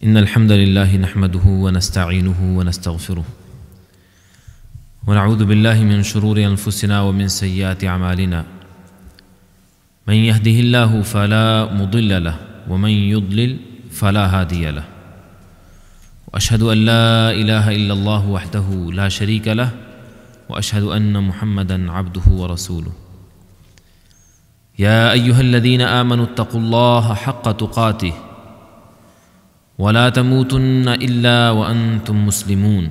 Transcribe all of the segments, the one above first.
إن الحمد لله نحمده ونستعينه ونستغفره ونعوذ بالله من شرور أنفسنا ومن سيئات أعمالنا من يهده الله فلا مضل له ومن يضلل فلا هادي له وأشهد أن لا إله إلا الله وحده لا شريك له وأشهد أن محمدًا عبده ورسوله يا أيها الذين آمنوا اتقوا الله حق تقاته ولا تموتن إلا وأنتم مسلمون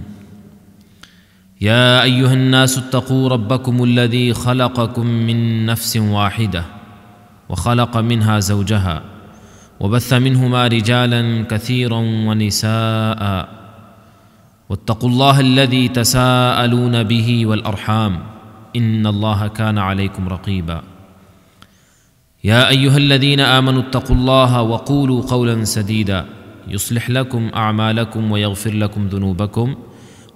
يا أيها الناس اتقوا ربكم الذي خلقكم من نفس واحدة وخلق منها زوجها وبث منهما رجالا كثيرا ونساء واتقوا الله الذي تساءلون به والأرحام إن الله كان عليكم رقيبا يا أيها الذين آمنوا اتقوا الله وقولوا قولا سديدا يصلح لكم أعمالكم ويغفر لكم ذنوبكم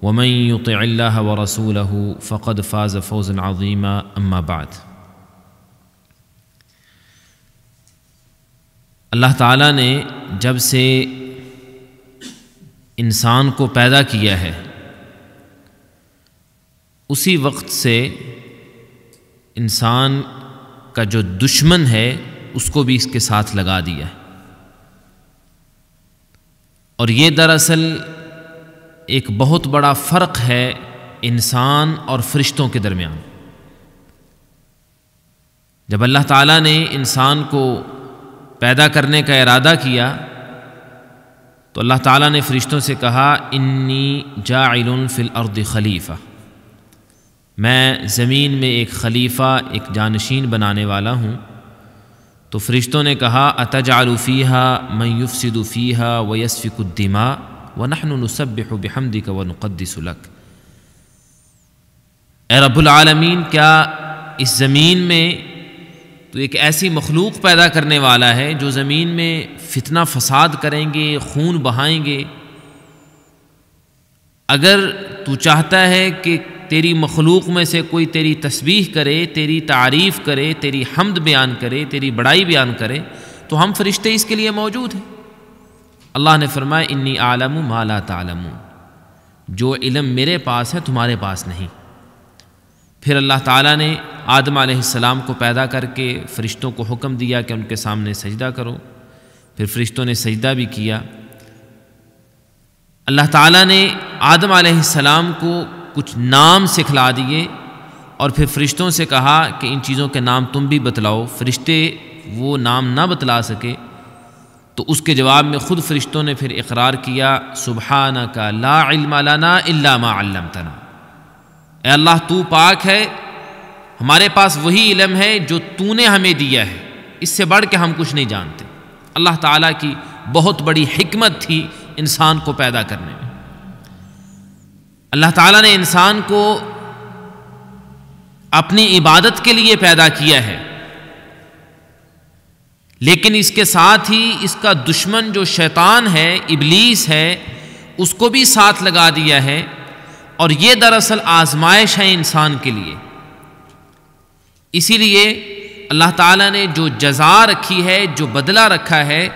ومن يطع الله ورسوله فقد فاز فوزا عظيما أما بعد۔ اللہ تعالیٰ نے جب سے انسان کو پیدا کیا ہے اسی وقت سے انسان کا جو دشمن ہے اس کو بھی اس کے ساتھ لگا دیا ہے، اور یہ دراصل ایک بہت بڑا فرق ہے انسان اور فرشتوں کے درمیان۔ جب اللہ تعالیٰ نے انسان کو پیدا کرنے کا ارادہ کیا تو اللہ تعالیٰ نے فرشتوں سے کہا انی جاعل فی الارض خلیفہ، میں زمین میں ایک خلیفہ، ایک جانشین بنانے والا ہوں۔ تو فرشتوں نے کہا اتجعل فیہا من یفسد فیہا ویسفک الدماء ونحن نسبح بحمدک ونقدس لک۔ اے رب العالمین، کیا اس زمین میں تو ایک ایسی مخلوق پیدا کرنے والا ہے جو زمین میں فتنہ فساد کریں گے، خون بہائیں گے؟ اگر تو چاہتا ہے کہ تیری مخلوق میں سے کوئی تیری تسبیح کرے، تیری تعریف کرے، تیری حمد بیان کرے، تیری بڑائی بیان کرے، تو ہم فرشتے اس کے لیے موجود ہیں۔ اللہ نے فرمایا انی اعلم ما لا تعلمون، جو علم میرے پاس ہے تمہارے پاس نہیں۔ پھر اللہ تعالیٰ نے آدم علیہ السلام کو پیدا کر کے فرشتوں کو حکم دیا کہ ان کے سامنے سجدہ کرو، پھر فرشتوں نے سجدہ بھی کیا۔ اللہ تعالیٰ نے آدم علیہ السلام کو کچھ نام سکھلا دیے اور پھر فرشتوں سے کہا کہ ان چیزوں کے نام تم بھی بتلاؤ۔ فرشتے وہ نام نہ بتلا سکے تو اس کے جواب میں خود فرشتوں نے پھر اقرار کیا سبحانک لا علم لنا الا ما علمتنا، اے اللہ تو پاک ہے، ہمارے پاس وہی علم ہے جو تو نے ہمیں دیا ہے، اس سے بڑھ کے ہم کچھ نہیں جانتے۔ اللہ تعالیٰ کی بہت بڑی حکمت تھی انسان کو پیدا کرنے میں۔ اللہ تعالیٰ نے انسان کو اپنی عبادت کے لیے پیدا کیا ہے، لیکن اس کے ساتھ ہی اس کا دشمن جو شیطان ہے، ابلیس ہے، اس کو بھی ساتھ لگا دیا ہے، اور یہ دراصل آزمائش ہے انسان کے لیے۔ اسی لیے اللہ تعالیٰ نے جو جزا رکھی ہے، جو بدلہ رکھا ہے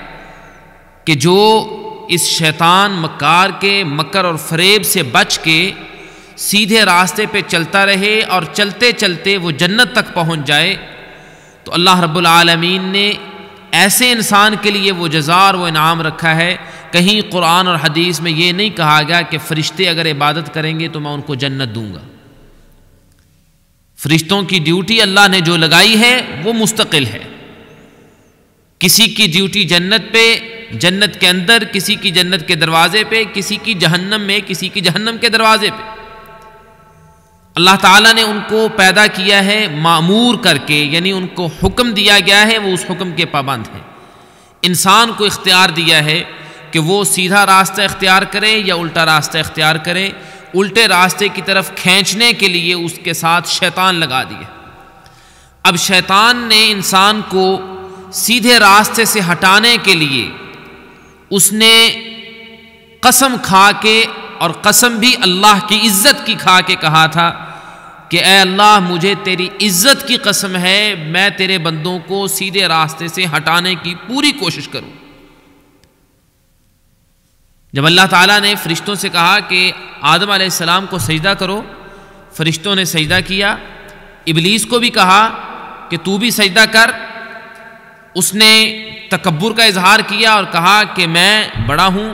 کہ جو اس شیطان مکار کے مکر اور فریب سے بچ کے سیدھے راستے پہ چلتا رہے اور چلتے چلتے وہ جنت تک پہنچ جائے، تو اللہ رب العالمین نے ایسے انسان کے لیے وہ جزا اور وہ انعام رکھا ہے۔ کہیں قرآن اور حدیث میں یہ نہیں کہا گیا کہ فرشتے اگر عبادت کریں گے تو میں ان کو جنت دوں گا۔ فرشتوں کی ڈیوٹی اللہ نے جو لگائی ہے وہ مستقل ہے۔ کسی کی ڈیوٹی جنت پہ، جنت کے اندر، کسی کی جنت کے دروازے پہ، کسی کی جہنم میں، کسی کی جہنم کے دروازے پہ۔ اللہ تعالیٰ نے ان کو پیدا کیا ہے مأمور کر کے، یعنی ان کو حکم دیا گیا ہے، وہ اس حکم کے پابند ہیں۔ انسان کو اختیار دیا ہے کہ وہ سیدھا راستہ اختیار کرے یا الٹا راستہ اختیار کرے۔ الٹے راستے کی طرف کھینچنے کے لیے اس کے ساتھ شیطان لگا دیا۔ اب شیطان نے انسان کو سیدھے راستے سے ہٹانے کے لیے اس نے قسم کھا کے، اور قسم بھی اللہ کی عزت کی کھا کے کہا تھا کہ اے اللہ مجھے تیری عزت کی قسم ہے، میں تیرے بندوں کو سیدھے راستے سے ہٹانے کی پوری کوشش کروں۔ جب اللہ تعالیٰ نے فرشتوں سے کہا کہ آدم علیہ السلام کو سجدہ کرو، فرشتوں نے سجدہ کیا۔ ابلیس کو بھی کہا کہ تو بھی سجدہ کر، اس نے تکبر کا اظہار کیا اور کہا کہ میں بڑا ہوں،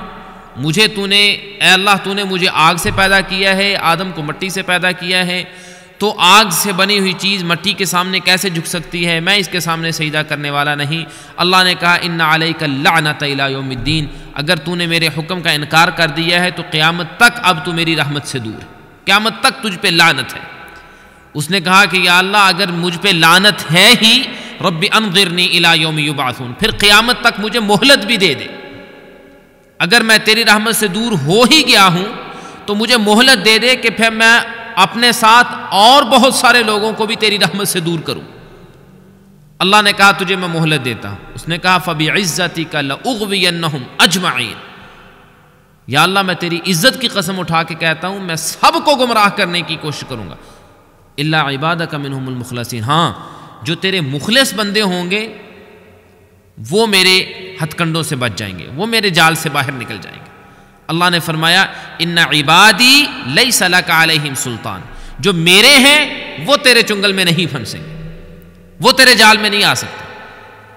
مجھے اے اللہ تو نے مجھے آگ سے پیدا کیا ہے، آدم کو مٹی سے پیدا کیا ہے، تو آگ سے بنی ہوئی چیز مٹی کے سامنے کیسے جھک سکتی ہے، میں اس کے سامنے سجدہ کرنے والا نہیں۔ اللہ نے کہا ان علیک اللعنۃ الی یوم الدین، اگر تو نے میرے حکم کا انکار کر دیا ہے تو قیامت تک اب تو میری رحمت سے دور ہے، قیامت تک تجھ پہ لعنت ہے۔ اس نے کہا کہ یا اللہ اگر مجھ پہ لعنت ہے ہی، رب انظرنی الی یوم یبعثون، پھر قیامت تک مجھے مہلت بھی دے دے، اگر میں تیری رحمت سے دور ہو ہی گیا ہوں تو مجھے مہلت دے دے کہ پھر میں اپنے ساتھ اور بہت سارے لوگوں کو بھی تیری رحمت سے دور کروں۔ اللہ نے کہا تجھے میں مہلت دیتا ہوں۔ اس نے کہا فبعزتک لاغوینہم اجمعین، یا اللہ میں تیری عزت کی قسم اٹھا کے کہتا ہوں میں سب کو گمراہ کرنے کی کوشش کروں گا، الا عبادک منہم المخلصین، ہاں جو تیرے مخلص بندے ہوں گے وہ میرے ہتھ کنڈوں سے بچ جائیں گے، وہ میرے جال سے باہر نکل جائیں گے۔ اللہ نے فرمایا ان عبادی لیس لک علیہم سلطان، جو میرے ہیں وہ تیرے چنگل میں نہیں پھنسیں گے، وہ تیرے جال میں نہیں آ سکتے،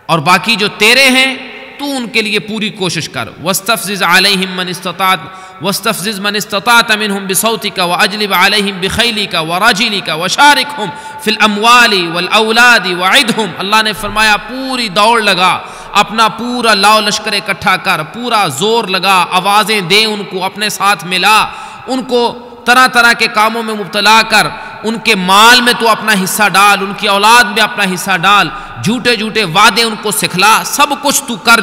اور باقی جو تیرے ہیں تو ان کے لیے پوری کوشش کر۔ واستفزز علیہم من استطاعت واستفزز من استطاعت منہم بصوتک واجلب علیہم بخیلک ورجلک وشارکہم فی الاموال والاولاد وعدہم، اللہ نے فرمایا پوری دوڑ لگا، اپنا پورا لاؤ لشکر اکٹھا کر، پورا زور لگا، آوازیں دے، ان کو اپنے ساتھ ملا، ان کو طرح طرح کے کاموں میں مبتلا کر، ان کے مال میں تو اپنا حصہ ڈال، ان کی اولاد میں اپنا حصہ ڈال، جھوٹے جھوٹے وعدے ان کو سکھلا، سب کچھ تو کر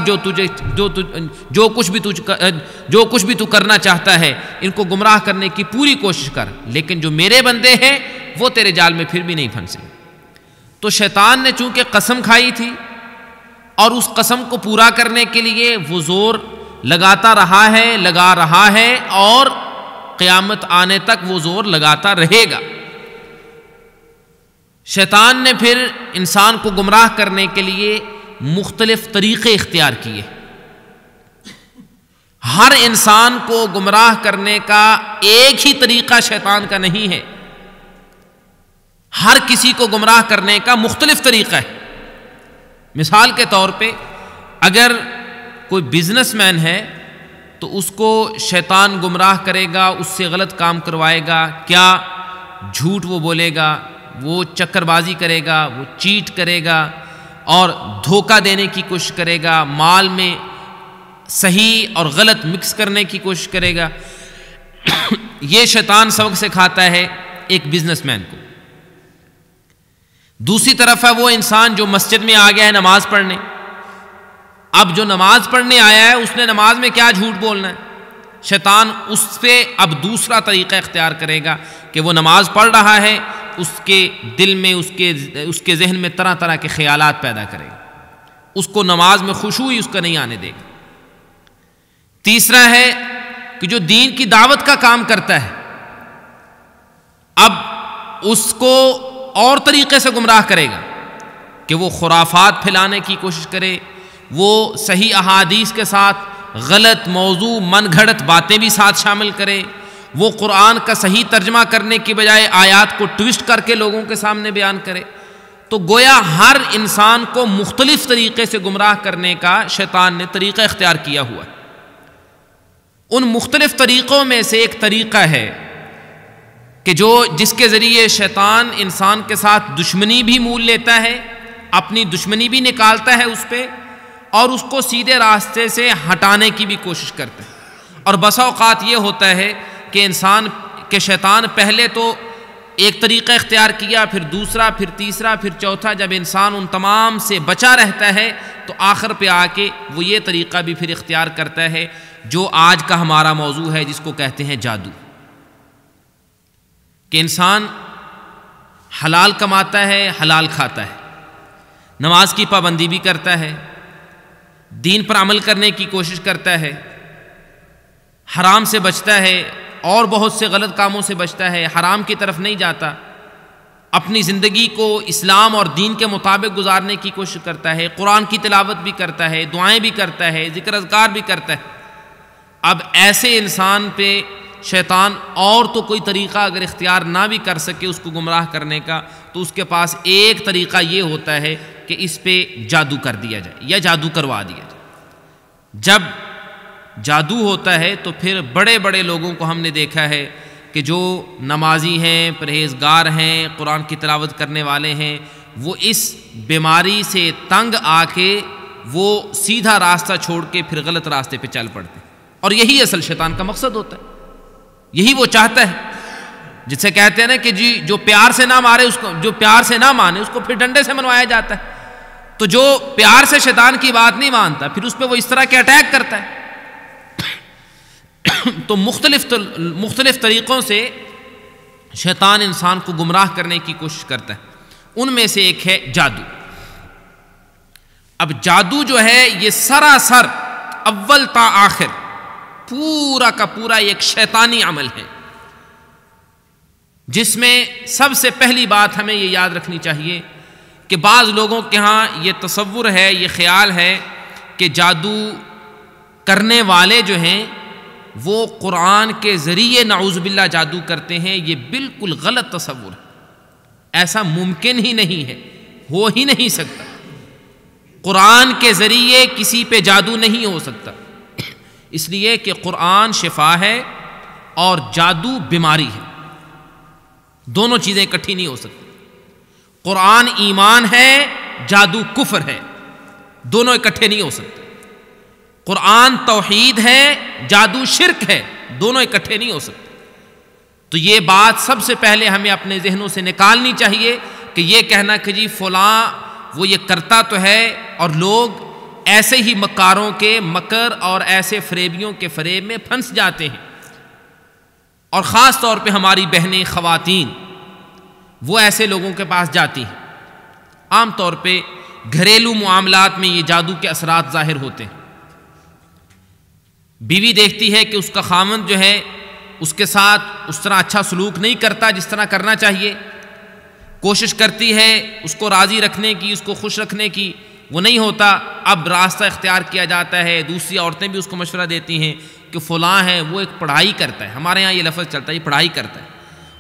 جو کچھ بھی تو کرنا چاہتا ہے، ان کو گمراہ کرنے کی پوری کوشش کر، لیکن جو میرے بندے ہیں وہ تیرے جال میں پھر بھی نہیں پھنسے۔ تو شیطان نے چونکہ قسم کھائی تھی اور اس قسم کو پورا کرنے کے لیے وہ زور لگا رہا ہے اور قیامت آنے تک وہ زور لگاتا رہے گا۔ شیطان نے پھر انسان کو گمراہ کرنے کے لیے مختلف طریقے اختیار کیے۔ ہر انسان کو گمراہ کرنے کا ایک ہی طریقہ شیطان کا نہیں ہے، ہر کسی کو گمراہ کرنے کا مختلف طریقہ ہے۔ مثال کے طور پہ اگر کوئی بزنس مین ہے تو اس کو شیطان گمراہ کرے گا، اس سے غلط کام کروائے گا، کیا جھوٹ وہ بولے گا، وہ چکر بازی کرے گا، وہ چیٹ کرے گا اور دھوکہ دینے کی کوشش کرے گا، مال میں صحیح اور غلط مکس کرنے کی کوشش کرے گا۔ یہ شیطان سبق سکھاتا ہے ایک بزنس مین کو۔ دوسری طرف ہے وہ انسان جو مسجد میں آ گیا ہے نماز پڑھنے، اب جو نماز پڑھنے آیا ہے اس نے نماز میں کیا جھوٹ بولنا ہے، شیطان اس پہ اب دوسرا طریقہ اختیار کرے گا کہ وہ نماز پڑھ رہا ہے، اس کے دل میں اس کے ذہن میں طرح طرح کے خیالات پیدا کرے گا، اس کو نماز میں خشوع اس کا نہیں آنے دے گا۔ تیسرا ہے کہ جو دین کی دعوت کا کام کرتا ہے، اب اس کو اور طریقے سے گمراہ کرے گا کہ وہ خرافات پھیلانے کی کوشش کرے، وہ صحیح احادیث کے ساتھ غلط موضوع من گھڑت باتیں بھی ساتھ شامل کرے، وہ قرآن کا صحیح ترجمہ کرنے کی بجائے آیات کو ٹویسٹ کر کے لوگوں کے سامنے بیان کرے۔ تو گویا ہر انسان کو مختلف طریقے سے گمراہ کرنے کا شیطان نے طریقہ اختیار کیا ہوا ہے۔ ان مختلف طریقوں میں سے ایک طریقہ ہے کہ جس کے ذریعے شیطان انسان کے ساتھ دشمنی بھی مول لیتا ہے، اپنی دشمنی بھی نکالتا ہے اس پہ، اور اس کو سیدھے راستے سے ہٹانے کی بھی کوشش کرتا ہے۔ اور بسا اوقات یہ ہوتا ہے کہ شیطان پہلے تو ایک طریقہ اختیار کیا، پھر دوسرا، پھر تیسرا، پھر چوتھا، جب انسان ان تمام سے بچا رہتا ہے تو آخر پہ آ کے وہ یہ طریقہ بھی پھر اختیار کرتا ہے جو آج کا ہمارا موضوع ہے، جس کو کہتے ہیں جادو، کہ انسان حلال کماتا ہے، حلال کھاتا ہے، نماز کی پابندی بھی کرتا ہے، دین پر عمل کرنے کی کوشش کرتا ہے، حرام سے بچتا ہے اور بہت سے غلط کاموں سے بچتا ہے، حرام کی طرف نہیں جاتا، اپنی زندگی کو اسلام اور دین کے مطابق گزارنے کی کوشش کرتا ہے، قرآن کی تلاوت بھی کرتا ہے، دعائیں بھی کرتا ہے، ذکر اذکار بھی کرتا ہے، اب ایسے انسان پہ شیطان اور تو کوئی طریقہ اگر اختیار نہ بھی کر سکے اس کو گمراہ کرنے کا، تو اس کے پاس ایک طریقہ یہ ہوتا ہے کہ اس پہ جادو کر دیا جائے یا جادو کروا دیا جائے۔ جب جادو ہوتا ہے تو پھر بڑے بڑے لوگوں کو ہم نے دیکھا ہے کہ جو نمازی ہیں، پرہیزگار ہیں، قرآن کی تلاوت کرنے والے ہیں، وہ اس بیماری سے تنگ آ کے وہ سیدھا راستہ چھوڑ کے پھر غلط راستے پہ چل پڑتے ہیں، اور یہی اصل شیطان کا مقصد ہوتا ہے، یہی وہ چاہتا ہے۔ جس سے کہتے ہیں نا کہ جی جو پیار سے نہ مارے اس کو، جو پیار سے نہ مانے اس کو پھر ڈنڈے سے منوایا جاتا ہے۔ تو جو پیار سے شیطان کی بات نہیں مانتا پھر اس پہ وہ اس طرح کے اٹیک کرتا ہے۔ تو مختلف طریقوں سے شیطان انسان کو گمراہ کرنے کی کوشش کرتا ہے، ان میں سے ایک ہے جادو۔ اب جادو جو ہے یہ سراسر اول تا آخر پورا کا پورا ایک شیطانی عمل ہے، جس میں سب سے پہلی بات ہمیں یہ یاد رکھنی چاہیے کہ بعض لوگوں کے ہاں یہ تصور ہے، یہ خیال ہے کہ جادو کرنے والے جو ہیں وہ قرآن کے ذریعے نعوذ باللہ جادو کرتے ہیں۔ یہ بالکل غلط تصور ہے، ایسا ممکن ہی نہیں ہے، ہو ہی نہیں سکتا۔ قرآن کے ذریعے کسی پہ جادو نہیں ہو سکتا، اس لیے کہ قرآن شفا ہے اور جادو بیماری ہے، دونوں چیزیں اکٹھی نہیں ہو سکتی۔ قرآن ایمان ہے، جادو کفر ہے، دونوں اکٹھے نہیں ہو سکتے۔ قرآن توحید ہے، جادو شرک ہے، دونوں اکٹھے نہیں ہو سکتے۔ تو یہ بات سب سے پہلے ہمیں اپنے ذہنوں سے نکالنی چاہیے کہ یہ کہنا کہ جی فلاں وہ یہ کرتا تو ہے، اور لوگ ایسے ہی مکاروں کے مکر اور ایسے فریبیوں کے فریب میں پھنس جاتے ہیں، اور خاص طور پہ ہماری بہنیں خواتین وہ ایسے لوگوں کے پاس جاتی ہیں۔ عام طور پہ گھریلو معاملات میں یہ جادو کے اثرات ظاہر ہوتے ہیں۔ بیوی دیکھتی ہے کہ اس کا خاوند جو ہے اس کے ساتھ اس طرح اچھا سلوک نہیں کرتا جس طرح کرنا چاہیے، کوشش کرتی ہے اس کو راضی رکھنے کی، اس کو خوش رکھنے کی، وہ نہیں ہوتا۔ اب راستہ اختیار کیا جاتا ہے، دوسری عورتیں بھی اس کو مشورہ دیتی ہیں کہ فلاں ہے وہ ایک پڑھائی کرتا ہے، ہمارے یہاں یہ لفظ چلتا ہے یہ پڑھائی کرتا ہے،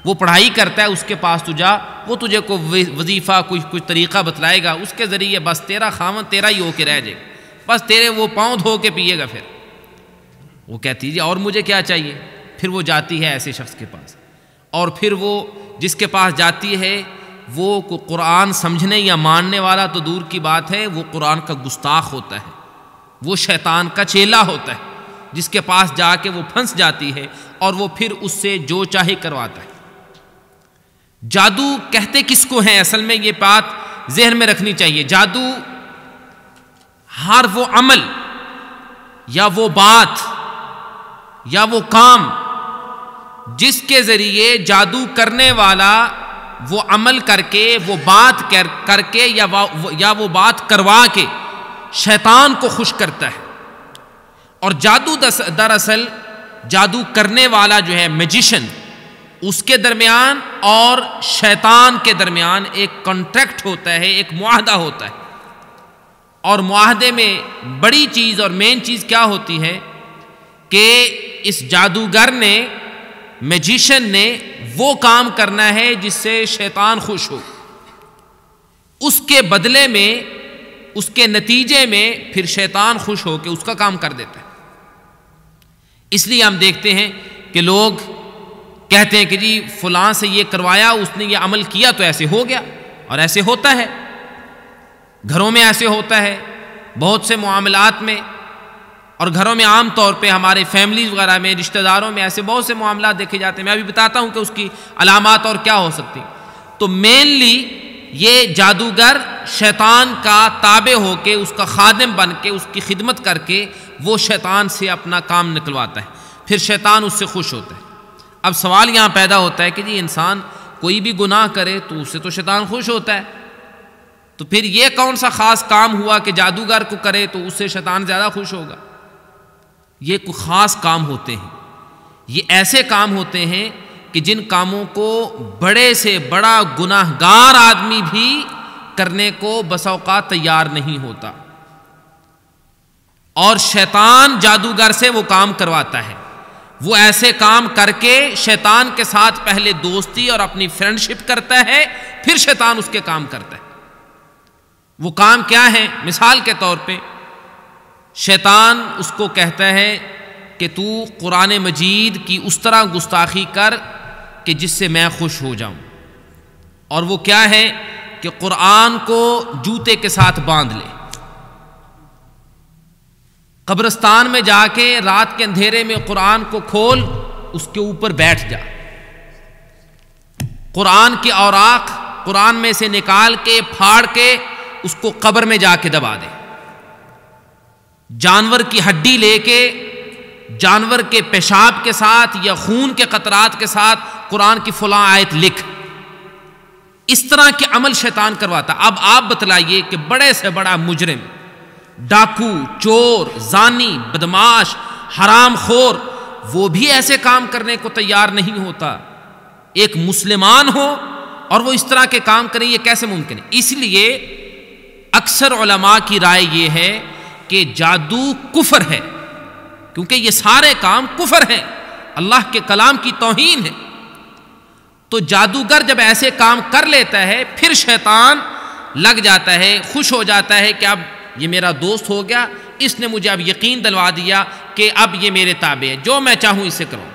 وہ پڑھائی کرتا ہے، اس کے پاس تو جا، وہ تجھے کوئی وظیفہ کچھ طریقہ بتلائے گا، اس کے ذریعے بس تیرا خاوند تیرا ہی ہو کے رہ جائے گا، بس تیرے وہ پاؤں دھو کے پیے گا۔ پھر وہ کہتی ہے اور مجھے کیا چاہیے؟ پھر وہ جاتی ہے ایسے شخص کے پاس، اور پھر وہ جس کے پاس جاتی ہے وہ قرآن سمجھنے یا ماننے والا تو دور کی بات ہے، وہ قرآن کا گستاخ ہوتا ہے، وہ شیطان کا چیلا ہوتا ہے، جس کے پاس جا کے وہ پھنس جاتی ہے اور وہ پھر اس سے جو چاہے کرواتا ہے۔ جادو کہتے کس کو ہیں؟ اصل میں یہ بات ذہن میں رکھنی چاہیے۔ جادو ہر وہ عمل یا وہ بات یا وہ کام جس کے ذریعے جادو کرنے والا وہ عمل کر کے، وہ بات کر کے یا وہ بات کروا کے شیطان کو خوش کرتا ہے۔ اور جادو دراصل جادو کرنے والا جو ہے میجیشن، اس کے درمیان اور شیطان کے درمیان ایک کانٹریکٹ ہوتا ہے، ایک معاہدہ ہوتا ہے، اور معاہدے میں بڑی چیز اور مین چیز کیا ہوتی ہے کہ اس جادوگر نے، میجیشن نے وہ کام کرنا ہے جس سے شیطان خوش ہو، اس کے بدلے میں، اس کے نتیجے میں پھر شیطان خوش ہو کے اس کا کام کر دیتا ہے۔ اس لیے ہم دیکھتے ہیں کہ لوگ کہتے ہیں کہ جی فلاں سے یہ کروایا، اس نے یہ عمل کیا تو ایسے ہو گیا، اور ایسے ہوتا ہے، گھروں میں ایسے ہوتا ہے، بہت سے معاملات میں، اور گھروں میں عام طور پہ ہمارے فیملیز وغیرہ میں، رشتہ داروں میں ایسے بہت سے معاملات دیکھے جاتے ہیں۔ میں ابھی بتاتا ہوں کہ اس کی علامات اور کیا ہو سکتی۔ تو مینلی یہ جادوگر شیطان کا تابع ہو کے، اس کا خادم بن کے، اس کی خدمت کر کے وہ شیطان سے اپنا کام نکلواتا ہے، پھر شیطان اس سے خوش ہوتا ہے۔ اب سوال یہاں پیدا ہوتا ہے کہ جی انسان کوئی بھی گناہ کرے تو اس سے تو شیطان خوش ہوتا ہے، تو پھر یہ کون سا خاص کام ہوا کہ جادوگر کو کرے تو اس سے شیطان زیادہ خوش ہوگا؟ یہ کوئی خاص کام ہوتے ہیں، یہ ایسے کام ہوتے ہیں کہ جن کاموں کو بڑے سے بڑا گناہ گار آدمی بھی کرنے کو بسا اوقات تیار نہیں ہوتا۔ اور شیطان جادوگر سے وہ کام کرواتا ہے. وہ ایسے کام کر کے شیطان کے ساتھ پہلے دوستی اور اپنی فرینڈشپ کرتا ہے، پھر شیطان اس کے کام کرتا ہے. وہ کام کیا ہے؟ مثال کے طور پہ شیطان اس کو کہتا ہے کہ تو قرآن مجید کی اس طرح گستاخی کر کہ جس سے میں خوش ہو جاؤں. اور وہ کیا ہے کہ قرآن کو جوتے کے ساتھ باندھ لے، قبرستان میں جا کے رات کے اندھیرے میں قرآن کو کھول، اس کے اوپر بیٹھ جا، قرآن کے اوراق قرآن میں سے نکال کے پھاڑ کے اس کو قبر میں جا کے دبا دے، جانور کی ہڈی لے کے جانور کے پیشاب کے ساتھ یا خون کے قطرات کے ساتھ قرآن کی فلاں آیت لکھ. اس طرح کے عمل شیطان کرواتا. اب آپ بتلائیے کہ بڑے سے بڑا مجرم، ڈاکو، چور، زانی، بدماش، حرام خور، وہ بھی ایسے کام کرنے کو تیار نہیں ہوتا. ایک مسلمان ہو اور وہ اس طرح کے کام کریں، یہ کیسے ممکن ہے؟ اس لیے اکثر علماء کی رائے یہ ہے کہ جادو کفر ہے، کیونکہ یہ سارے کام کفر ہیں، اللہ کے کلام کی توہین ہے. تو جادوگر جب ایسے کام کر لیتا ہے، پھر شیطان لگ جاتا ہے، خوش ہو جاتا ہے کہ اب یہ میرا دوست ہو گیا، اس نے مجھے اب یقین دلوا دیا کہ اب یہ میرے تابع ہے، جو میں چاہوں اسے کروں.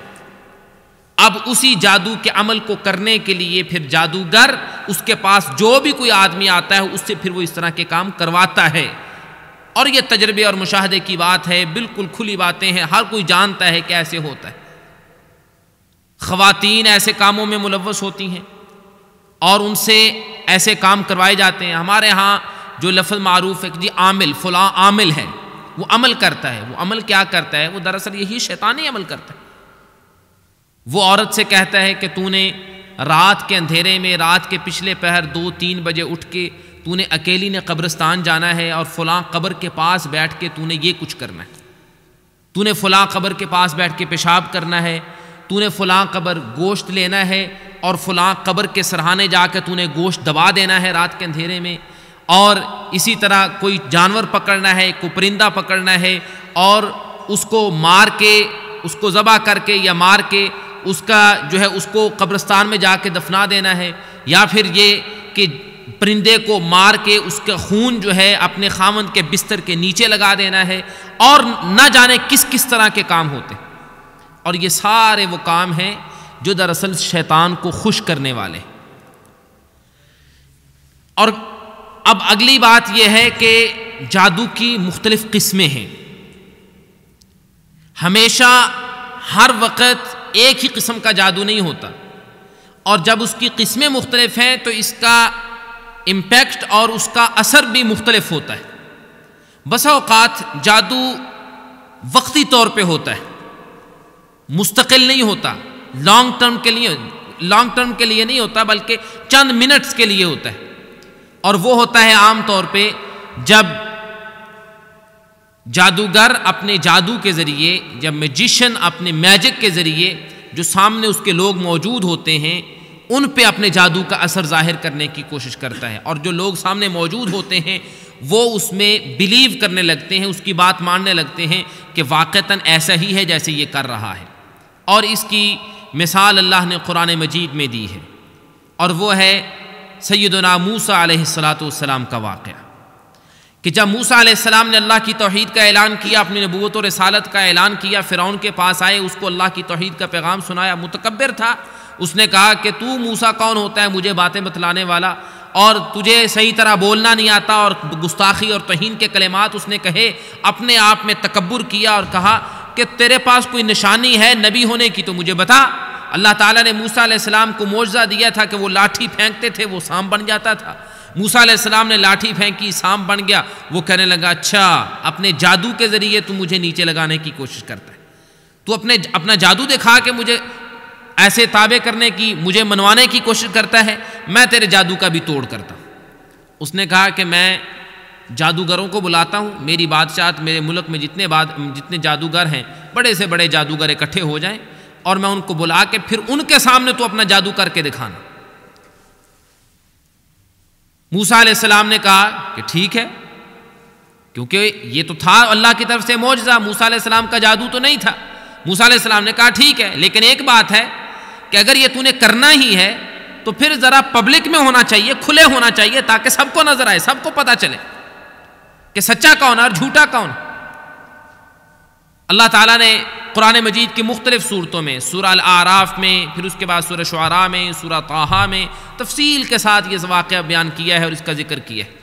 اب اسی جادو کے عمل کو کرنے کے لیے پھر جادوگر اس کے پاس جو بھی کوئی آدمی آتا ہے اس سے پھر وہ اس طرح کے کام کرواتا ہے. اور یہ تجربے اور مشاہدے کی بات ہے، بالکل کھلی باتیں ہیں، ہر کوئی جانتا ہے کہ ایسے ہوتا ہے. خواتین ایسے کاموں میں ملوث ہوتی ہیں اور ان سے ایسے کام کروائے جاتے ہیں. ہمارے ہاں جو لفظ معروف ہے کہ جی عامل، فلاں عامل ہے، وہ عمل کرتا ہے. وہ عمل کیا کرتا ہے؟ وہ دراصل یہی شیطانی عمل کرتا ہے. وہ عورت سے کہتا ہے کہ تو نے رات کے اندھیرے میں، رات کے پچھلے پہر 2-3 بجے اٹھ کے تو نے اکیلی نے قبرستان جانا ہے اور فلاں قبر کے پاس بیٹھ کے تو نے یہ کچھ کرنا ہے، تو نے فلاں قبر کے پاس بیٹھ کے پیشاب کرنا ہے، تو نے فلاں قبر گوشت لینا ہے اور فلاں قبر کے سرہانے جا کے تو نے گوشت دبا دینا ہے رات کے اندھیرے میں. اور اسی طرح کوئی جانور پکڑنا ہے، کوئی پرندہ پکڑنا ہے اور اس کو مار کے، اس کو ذبح کر کے یا مار کے اس کا جو ہے اس کو قبرستان میں جا کے دفنا دینا ہے. یا پھر یہ کہ پرندے کو مار کے اس کا خون جو ہے اپنے خاوند کے بستر کے نیچے لگا دینا ہے، اور نہ جانے کس کس طرح کے کام ہوتے ہیں. اور یہ سارے وہ کام ہیں جو دراصل شیطان کو خوش کرنے والے. اور اب اگلی بات یہ ہے کہ جادو کی مختلف قسمیں ہیں. ہمیشہ ہر وقت ایک ہی قسم کا جادو نہیں ہوتا، اور جب اس کی قسمیں مختلف ہیں تو اس کا امپیکٹ اور اس کا اثر بھی مختلف ہوتا ہے. بسا اوقات جادو وقتی طور پہ ہوتا ہے، مستقل نہیں ہوتا، لانگ ٹرم کے لیے نہیں ہوتا، بلکہ چند منٹس کے لیے ہوتا ہے. اور وہ ہوتا ہے عام طور پہ جب جادوگر اپنے جادو کے ذریعے، جب میجیشین اپنے میجک کے ذریعے جو سامنے اس کے لوگ موجود ہوتے ہیں ان پہ اپنے جادو کا اثر ظاہر کرنے کی کوشش کرتا ہے. اور جو لوگ سامنے موجود ہوتے ہیں وہ اس میں بلیو کرنے لگتے ہیں، اس کی بات ماننے لگتے ہیں کہ واقعتاً ایسا ہی ہے جیسے یہ کر رہا ہے. اور اس کی مثال اللہ نے قرآن مجید میں دی ہے، اور وہ ہے سیدنا موسیٰ علیہ السلام کا واقعہ کہ جب موسیٰ علیہ السلام نے اللہ کی توحید کا اعلان کیا، اپنی نبوت و رسالت کا اعلان کیا، فرعون کے پاس آئے، اس کو اللہ کی توحید کا پیغام سنایا. متکبر تھا، اس نے کہا کہ تو موسیٰ کون ہوتا ہے مجھے باتیں بتلانے والا، اور تجھے صحیح طرح بولنا نہیں آتا، اور گستاخی اور توہین کے کلمات اس نے کہے. اپنے آپ میں تکبر کیا اور کہا کہ تیرے پاس کوئی نشانی ہے نبی ہونے کی تو مجھے بتا. اللہ تعالیٰ نے موسیٰ علیہ السلام کو معجزہ دیا تھا کہ وہ لاٹھی پھینکتے تھے وہ سانپ بن جاتا تھا. موسیٰ علیہ السلام نے لاٹھی پھینکی، سانپ بن گیا. وہ کہنے لگا اچھا اپنے جادو کے ذریعے تو مجھے نیچے لگانے کی کوشش کرتا ہے، تو اپنا جادو دکھا کے مجھے ایسے تابع کرنے کی، مجھے منوانے کی کوشش کرتا ہے، میں تیرے جادو کا بھی توڑ کرتا ہوں. اس نے کہا کہ میں جادوگروں کو بلاتا ہوں، میری بادشاہت، میرے ملک میں جتنے جادوگر ہیں، بڑے سے بڑے جادوگر اکٹھے ہو جائیں، اور میں ان کو بلا کے پھر ان کے سامنے تو اپنا جادو کر کے دکھانا. موسیٰ علیہ السلام نے کہا کہ ٹھیک ہے. کیونکہ یہ تو تھا اللہ کی طرف سے معجزہ، موسیٰ علیہ السلام کا جادو تو نہیں تھا۔ موسیٰ علیہ السلام نے کہا ٹھیک ہے، لیکن ایک بات ہے کہ اگر یہ تو نے کرنا ہی ہے تو پھر ذرا پبلک میں ہونا چاہیے، کھلے ہونا چاہیے، تاکہ سب کو نظر آئے، سب کو پتہ چلے کہ سچا کون ہے اور جھوٹا کون۔ اللہ تعالیٰ نے قرآن مجید کی مختلف صورتوں میں، سورہ الاعراف میں، پھر اس کے بعد سورہ شعراء میں، سورہ طٰہٰ میں تفصیل کے ساتھ یہ واقعہ بیان کیا ہے اور اس کا ذکر کیا ہے۔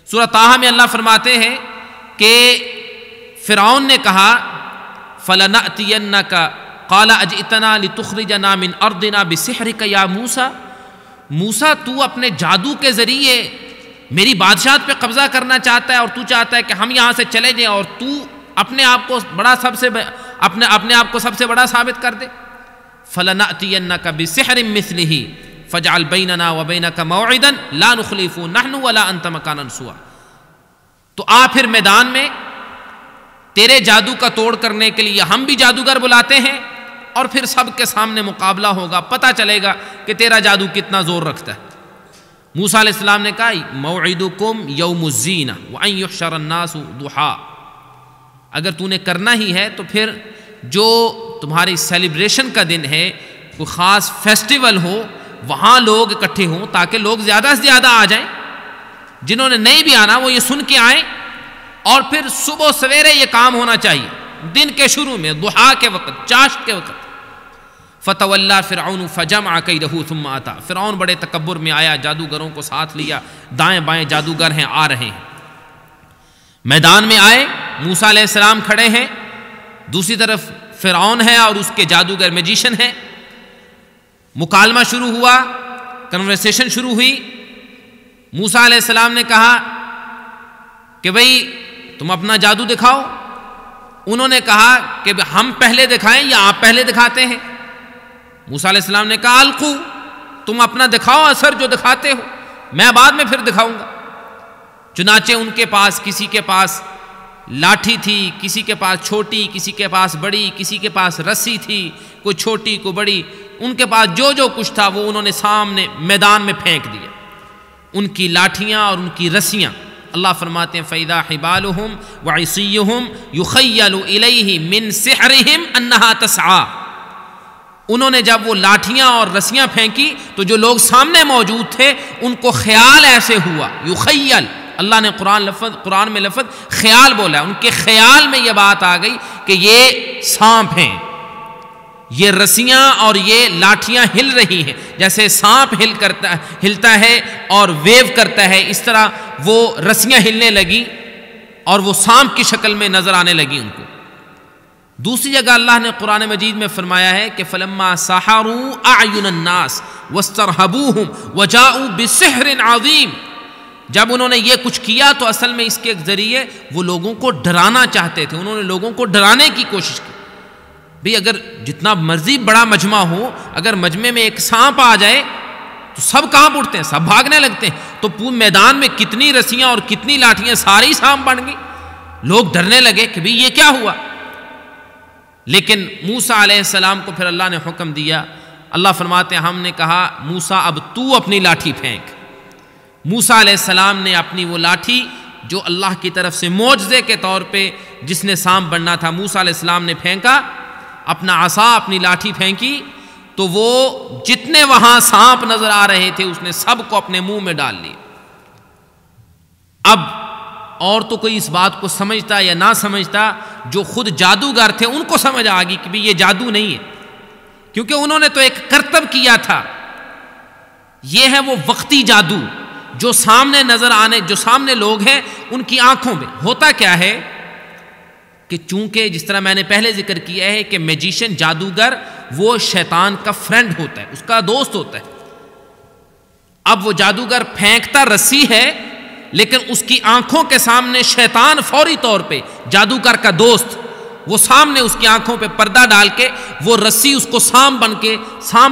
سورہ طٰہٰ میں اللہ فرماتے ہیں کہ فرعون نے کہا فَلَنَأْتِيَنَّكَ قَالَ أَجِئْتَنَا لِتُخْرِجَنَا مِنْ أَرْضِنَا بِسِحْرِكَ يَا موسیٰ، موسیٰ تو اپنے جادو کے ذریعے میری بادشاہت پہ قبضہ کرنا چاہتا ہے اور تو چاہتا ہے کہ ہم یہاں سے چلے جائیں اور تو اپنے آپ کو بڑا اپنے آپ کو سب سے بڑا ثابت کر دے۔ فَلَنَأْتِيَنَّكَ بِسِحْرٍ مِثْلِهِ فَاجْعَلْ بَيْنَنَا وَبَيْنَكَ مَوْعِدًا لَا نُخْلِفُهُ نَحْنُ وَلَا أَنْتَ مَكَانًا سُوًى، تو آ پھر میدان میں تیرے جادو کا توڑ کرنے کے لیے ہم بھی جادوگر بلاتے ہیں اور پھر سب کے سامنے مقابلہ ہوگا، پتہ چلے گا کہ تیرا جادو کتنا زور رکھتا ہے۔ موسیٰ علیہ السلام نے کہا موعدکم یوم الزینہ وان یحشر الناس ضحیٰ، اگر تو نے کرنا ہی ہے تو پھر جو تمہاری سیلیبریشن کا دن ہے، کوئی خاص فیسٹیول ہو، وہاں لوگ اکٹھے ہوں تاکہ لوگ زیادہ سے زیادہ آ جائیں، جنہوں نے نہیں بھی آنا وہ یہ سن کے آئیں، اور پھر صبح سویرے یہ کام ہونا چاہیے، دن کے شروع میں، ضحیٰ کے وقت، چاشت کے وقت۔ فتولیٰ فرعون فجمع کیدہ ثم اتی، فرعون بڑے تکبر میں آیا، جادوگروں کو ساتھ لیا، دائیں بائیں جادوگر ہیں، آ رہے ہیں۔ میدان میں آئے، موسیٰ علیہ السلام کھڑے ہیں، دوسری طرف فرعون ہے اور اس کے جادوگر میجیشن ہیں۔ مکالمہ شروع ہوا، کنورسیشن شروع ہوئی۔ موسیٰ علیہ السلام نے کہا کہ بھئی تم اپنا جادو دکھاؤ۔ انہوں نے کہا کہ ہم پہلے دکھائیں یا آپ پہلے دکھاتے ہیں؟ موسیٰ علیہ السلام نے کہا القو، تم اپنا دکھاؤ اثر جو دکھاتے ہو، میں بعد میں پھر دکھاؤں گا۔ چنانچہ ان کے پاس، کسی کے پاس لاٹھی تھی، کسی کے پاس چھوٹی، کسی کے پاس بڑی، کسی کے پاس رسی تھی، کوئی چھوٹی کوئی بڑی، ان کے پاس جو جو کچھ تھا وہ انہوں نے سامنے میدان میں پھینک دیا، ان کی لاٹھیاں اور ان کی رسیاں۔ اللہ فرماتے ہیں فَإِذَا حِبَالُهُمْ وَعِصِيُّهُمْ يُخَيَّلُ إِلَيْهِ مِنْ سِحْرِهِمْ أَنَّهَا تَسْعَىٰ، انہوں نے جب وہ لاٹھیاں اور رسیاں پھینکی تو جو لوگ سامنے موجود تھے ان کو خیال ایسے ہوا، یخیل، اللہ نے قرآن میں لفظ خیال بولا ہے، ان کے خیال میں یہ بات آ گئی کہ یہ سانپ ہیں، یہ رسیاں اور یہ لاٹھیاں ہل رہی ہیں، جیسے سانپ ہلتا ہے اور ویو کرتا ہے، اس طرح وہ رسیاں ہلنے لگی اور وہ سانپ کی شکل میں نظر آنے لگی ان کو۔ دوسری جگہ اللہ نے قرآن مجید میں فرمایا ہے کہ فَلَمَّا سَحَرُوا أَعْيُنَ النَّاسِ وَاسْتَرْهَبُوهُمْ وَجَاءُوا بِسِحْرٍ عَظِيمٍ، جب انہوں نے یہ کچھ کیا تو اصل میں اس کے ذریعے وہ لوگوں کو ڈرانا چاہتے تھے، انہوں نے لوگوں کو ڈرانے کی کوشش کی۔ بھی اگر جتنا مرضی بڑا مجمع ہو، اگر مجمع میں ایک سانپ آ جائے تو سب کہاں اٹھتے ہیں، سب بھاگنے لگتے ہیں، تو پورے میدان میں کتنی رسیاں اور کتنی لاٹھیاں ساری سانپ بن گئی، لوگ ڈرنے لگے کہ بھی یہ کیا ہوا۔ لیکن موسیٰ علیہ السلام کو پھر اللہ نے حکم دیا، اللہ فرماتے ہیں ہم نے کہا موسیٰ اب تو اپنی لاٹھی پھینک۔ موسیٰ علیہ السلام نے اپنی وہ لاٹھی جو اللہ کی طرف سے معجزے کے طور پہ جس نے سانپ بننا تھا، موسیٰ علیہ السلام نے پھینکا، اپنا عصا، اپنی لاٹھی پھینکی تو وہ جتنے وہاں سانپ نظر آ رہے تھے اس نے سب کو اپنے منہ میں ڈال لی۔ اب اور تو کوئی اس بات کو سمجھتا یا نہ سمجھتا، جو خود جادوگر تھے ان کو سمجھ آ گئی کہ بھی یہ جادو نہیں ہے، کیونکہ انہوں نے تو ایک کرتب کیا تھا۔ یہ ہے وہ وقتی جادو جو سامنے نظر آنے، جو سامنے لوگ ہیں ان کی آنکھوں میں ہوتا کیا ہے کہ چونکہ جس طرح میں نے پہلے ذکر کیا ہے کہ میجیشن، جادوگر وہ شیطان کا فرینڈ ہوتا ہے، اس کا دوست ہوتا ہے۔ اب وہ جادوگر پھینکتا رسی ہے، لیکن اس کی آنکھوں کے سامنے شیطان فوری طور پہ جادوگر کا دوست وہ سامنے اس کی آنکھوں پہ پردہ ڈال کے وہ رسی اس کو سانپ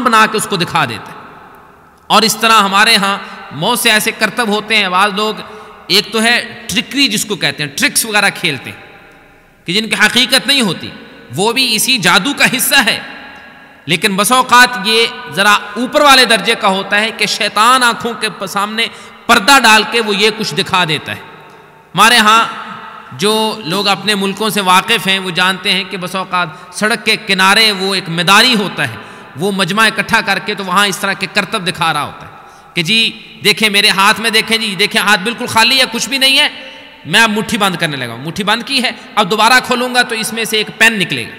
بنا کے اس کو دکھا دیتا ہے۔ اور اس طرح ہمارے ہاں بہت سے ایسے کرتب ہوتے ہیں، بعض لوگ، ایک تو ہے ٹرکری جس کو کہتے ہیں، ٹرکس وغیرہ کھیلتے ہیں کہ جن کی حقیقت نہیں ہوتی، وہ بھی اسی جادو کا حصہ ہے، لیکن بس اوقات یہ ذرا اوپر والے درجے کا ہوتا ہے کہ شیطان آنکھوں کے سامنے پردہ ڈال کے وہ یہ کچھ دکھا دیتا ہے۔ ہمارے ہاں جو لوگ اپنے ملکوں سے واقف ہیں وہ جانتے ہیں کہ بس اوقات سڑک کے کنارے وہ ایک مداری ہوتا ہے، وہ مجمع اکٹھا کر کے تو وہاں اس طرح کے کرتب دکھا رہا ہوتا ہے کہ جی دیکھیں میرے ہاتھ میں، دیکھیں جی دیکھیں ہاتھ بالکل خالی ہے، کچھ بھی نہیں ہے، میں اب مٹھی بند کرنے لگا ہوں، مٹھی بند کی ہے، اب دوبارہ کھولوں گا تو اس میں سے ایک پین نکلے گا،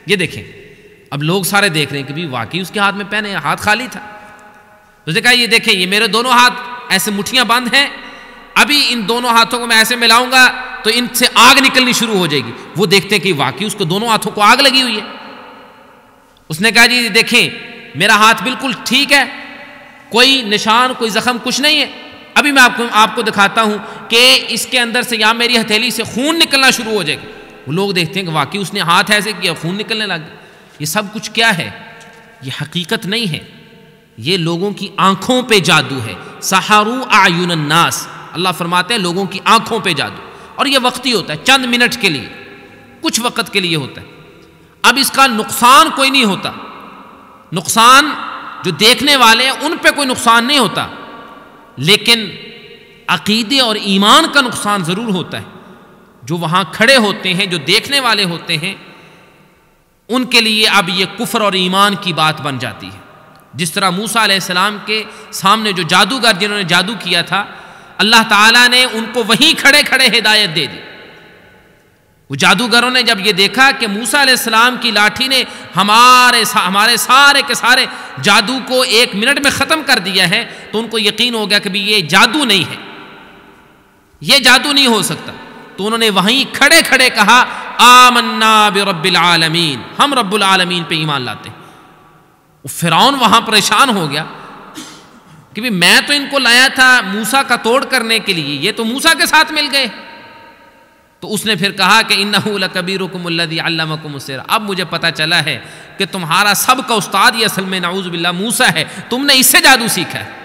یہ دیکھیں۔ اب لوگ سارے دیکھ رہے ہیں کہ بھی واقعی اس کے ہاتھ میں پین ہے، ہاتھ خالی تھا۔ تو اس نے کہا یہ دیکھیں یہ میرے دونوں ہاتھ ایسے مٹھیاں بند ہیں، ابھی ان دونوں ہاتھوں کو میں ایسے ملاؤں گا تو ان سے آگ نکلنی شروع ہو جائے گی۔ وہ دیکھتے ہیں کہ واقعی اس کو دونوں ہاتھوں کو آگ لگی ہوئی ہے۔ اس نے کہا جی دیکھیں میرا ہاتھ بالکل ٹھیک ہے، کوئی نشان کوئی زخم کچھ نہیں ہے، ابھی میں آپ کو دکھاتا ہوں کہ اس کے اندر سے یہاں میری ہتھیلی سے خون نکلنا شروع ہو جائے گا۔ وہ لوگ دیکھتے ہیں کہ واقعی اس نے ہاتھ ایسے کیا، خون نکلنے لگ گیا۔ یہ سب کچھ کیا ہے؟ یہ حقیقت نہیں ہے، یہ لوگوں کی آنکھوں پہ جادو ہے۔ سحروا اعین الناس، اللہ فرماتے ہیں لوگوں کی آنکھوں پہ جادو، اور یہ وقتی ہوتا ہے، چند منٹ کے لیے، کچھ وقت کے لیے ہوتا ہے۔ اب اس کا نقصان کوئی نہیں ہوتا، نقصان جو دیکھنے والے ہیں ان پہ کوئی نقصان نہیں ہوتا، لیکن عقیدے اور ایمان کا نقصان ضرور ہوتا ہے۔ جو وہاں کھڑے ہوتے ہیں، جو دیکھنے والے ہوتے ہیں، ان کے لیے اب یہ کفر اور ایمان کی بات بن جاتی ہے۔ جس طرح موسیٰ علیہ السلام کے سامنے جو جادوگر جنہوں نے جادو کیا تھا، اللہ تعالیٰ نے ان کو وہیں کھڑے کھڑے ہدایت دے دی۔ وہ جادوگروں نے جب یہ دیکھا کہ موسیٰ علیہ السلام کی لاٹھی نے ہمارے سارے کے سارے جادو کو 1 منٹ میں ختم کر دیا ہے، تو ان کو یقین ہو گیا کہ یہ جادو نہیں ہے، یہ جادو نہیں ہو سکتا۔ تو انہوں نے وہیں کھڑے کھڑے کہا آمنا برب العالمین، ہم رب العالمین پہ ایمان لاتے ہیں۔ فرعون وہاں پریشان ہو گیا کہ بھی میں تو ان کو لایا تھا موسیٰ کا توڑ کرنے کے لیے، یہ تو موسیٰ کے ساتھ مل گئے۔ تو اس نے پھر کہا کہ انہ لکبیرکم الذی علمکم السحر، اب مجھے پتہ چلا ہے کہ تمہارا سب کا استاد یہ اصل میں نعوذ باللہ موسیٰ ہے، تم نے اس سے جادو سیکھا ہے۔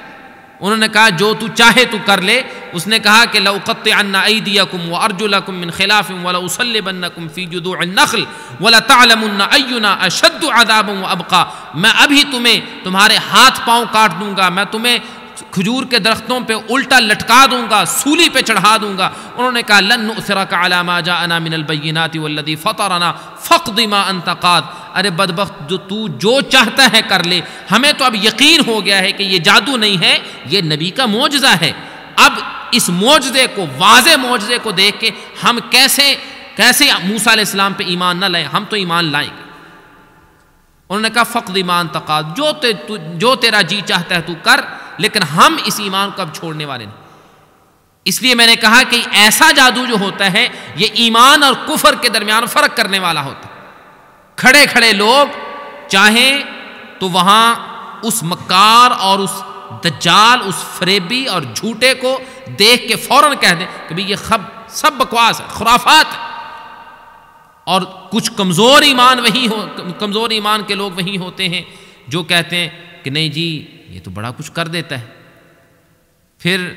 انہوں نے کہا جو تو چاہے تو کر لے۔ اس نے کہا کہ لأقطعن ایدیکم وارجلکم من خلاف ولأصلبنکم فی جذوع النخل ولتعلمن اینا اشد عذابا وابقی، میں ابھی تمہارے ہاتھ پاؤں کاٹ دوں گا، میں تمہیں کھجور کے درختوں پہ الٹا لٹکا دوں گا، سولی پہ چڑھا دوں گا۔ انہوں نے کہا لن نؤثرک علی ما جاءنا من البینات والذی فطرنا فاقض ما انت قاض، ارے بدبخت جو چاہتا ہے کر لے، ہمیں تو اب یقین ہو گیا ہے کہ یہ جادو نہیں ہے، یہ نبی کا معجزہ ہے۔ اب اس معجزے کو، واضح معجزے کو دیکھ کے ہم کیسے موسیٰ علیہ السلام پہ ایمان نہ لائیں، ہم تو ایمان لائیں گے۔ انہوں نے کہا فقد ایمان تقاض، جو تیرا جی چاہتا ہے تو کر، لیکن ہم اس ایمان کو اب چھوڑنے والے نہیں۔ اس لیے میں نے کہا کہ ایسا جادو جو ہوتا ہے یہ ایمان اور کفر کے درمیان فرق کرنے والا ہوتا ہے۔ کھڑے کھڑے لوگ چاہیں تو وہاں اس مکار اور اس دجال، اس فریبی اور جھوٹے کو دیکھ کے فوراً کہہ دیں کہ بھی یہ سب بکواس ہے، خرافات ہے۔ اور کچھ کمزور ایمان کے لوگ وہی ہوتے ہیں جو کہتے ہیں کہ نہیں جی یہ تو بڑا کچھ کر دیتا ہے۔ پھر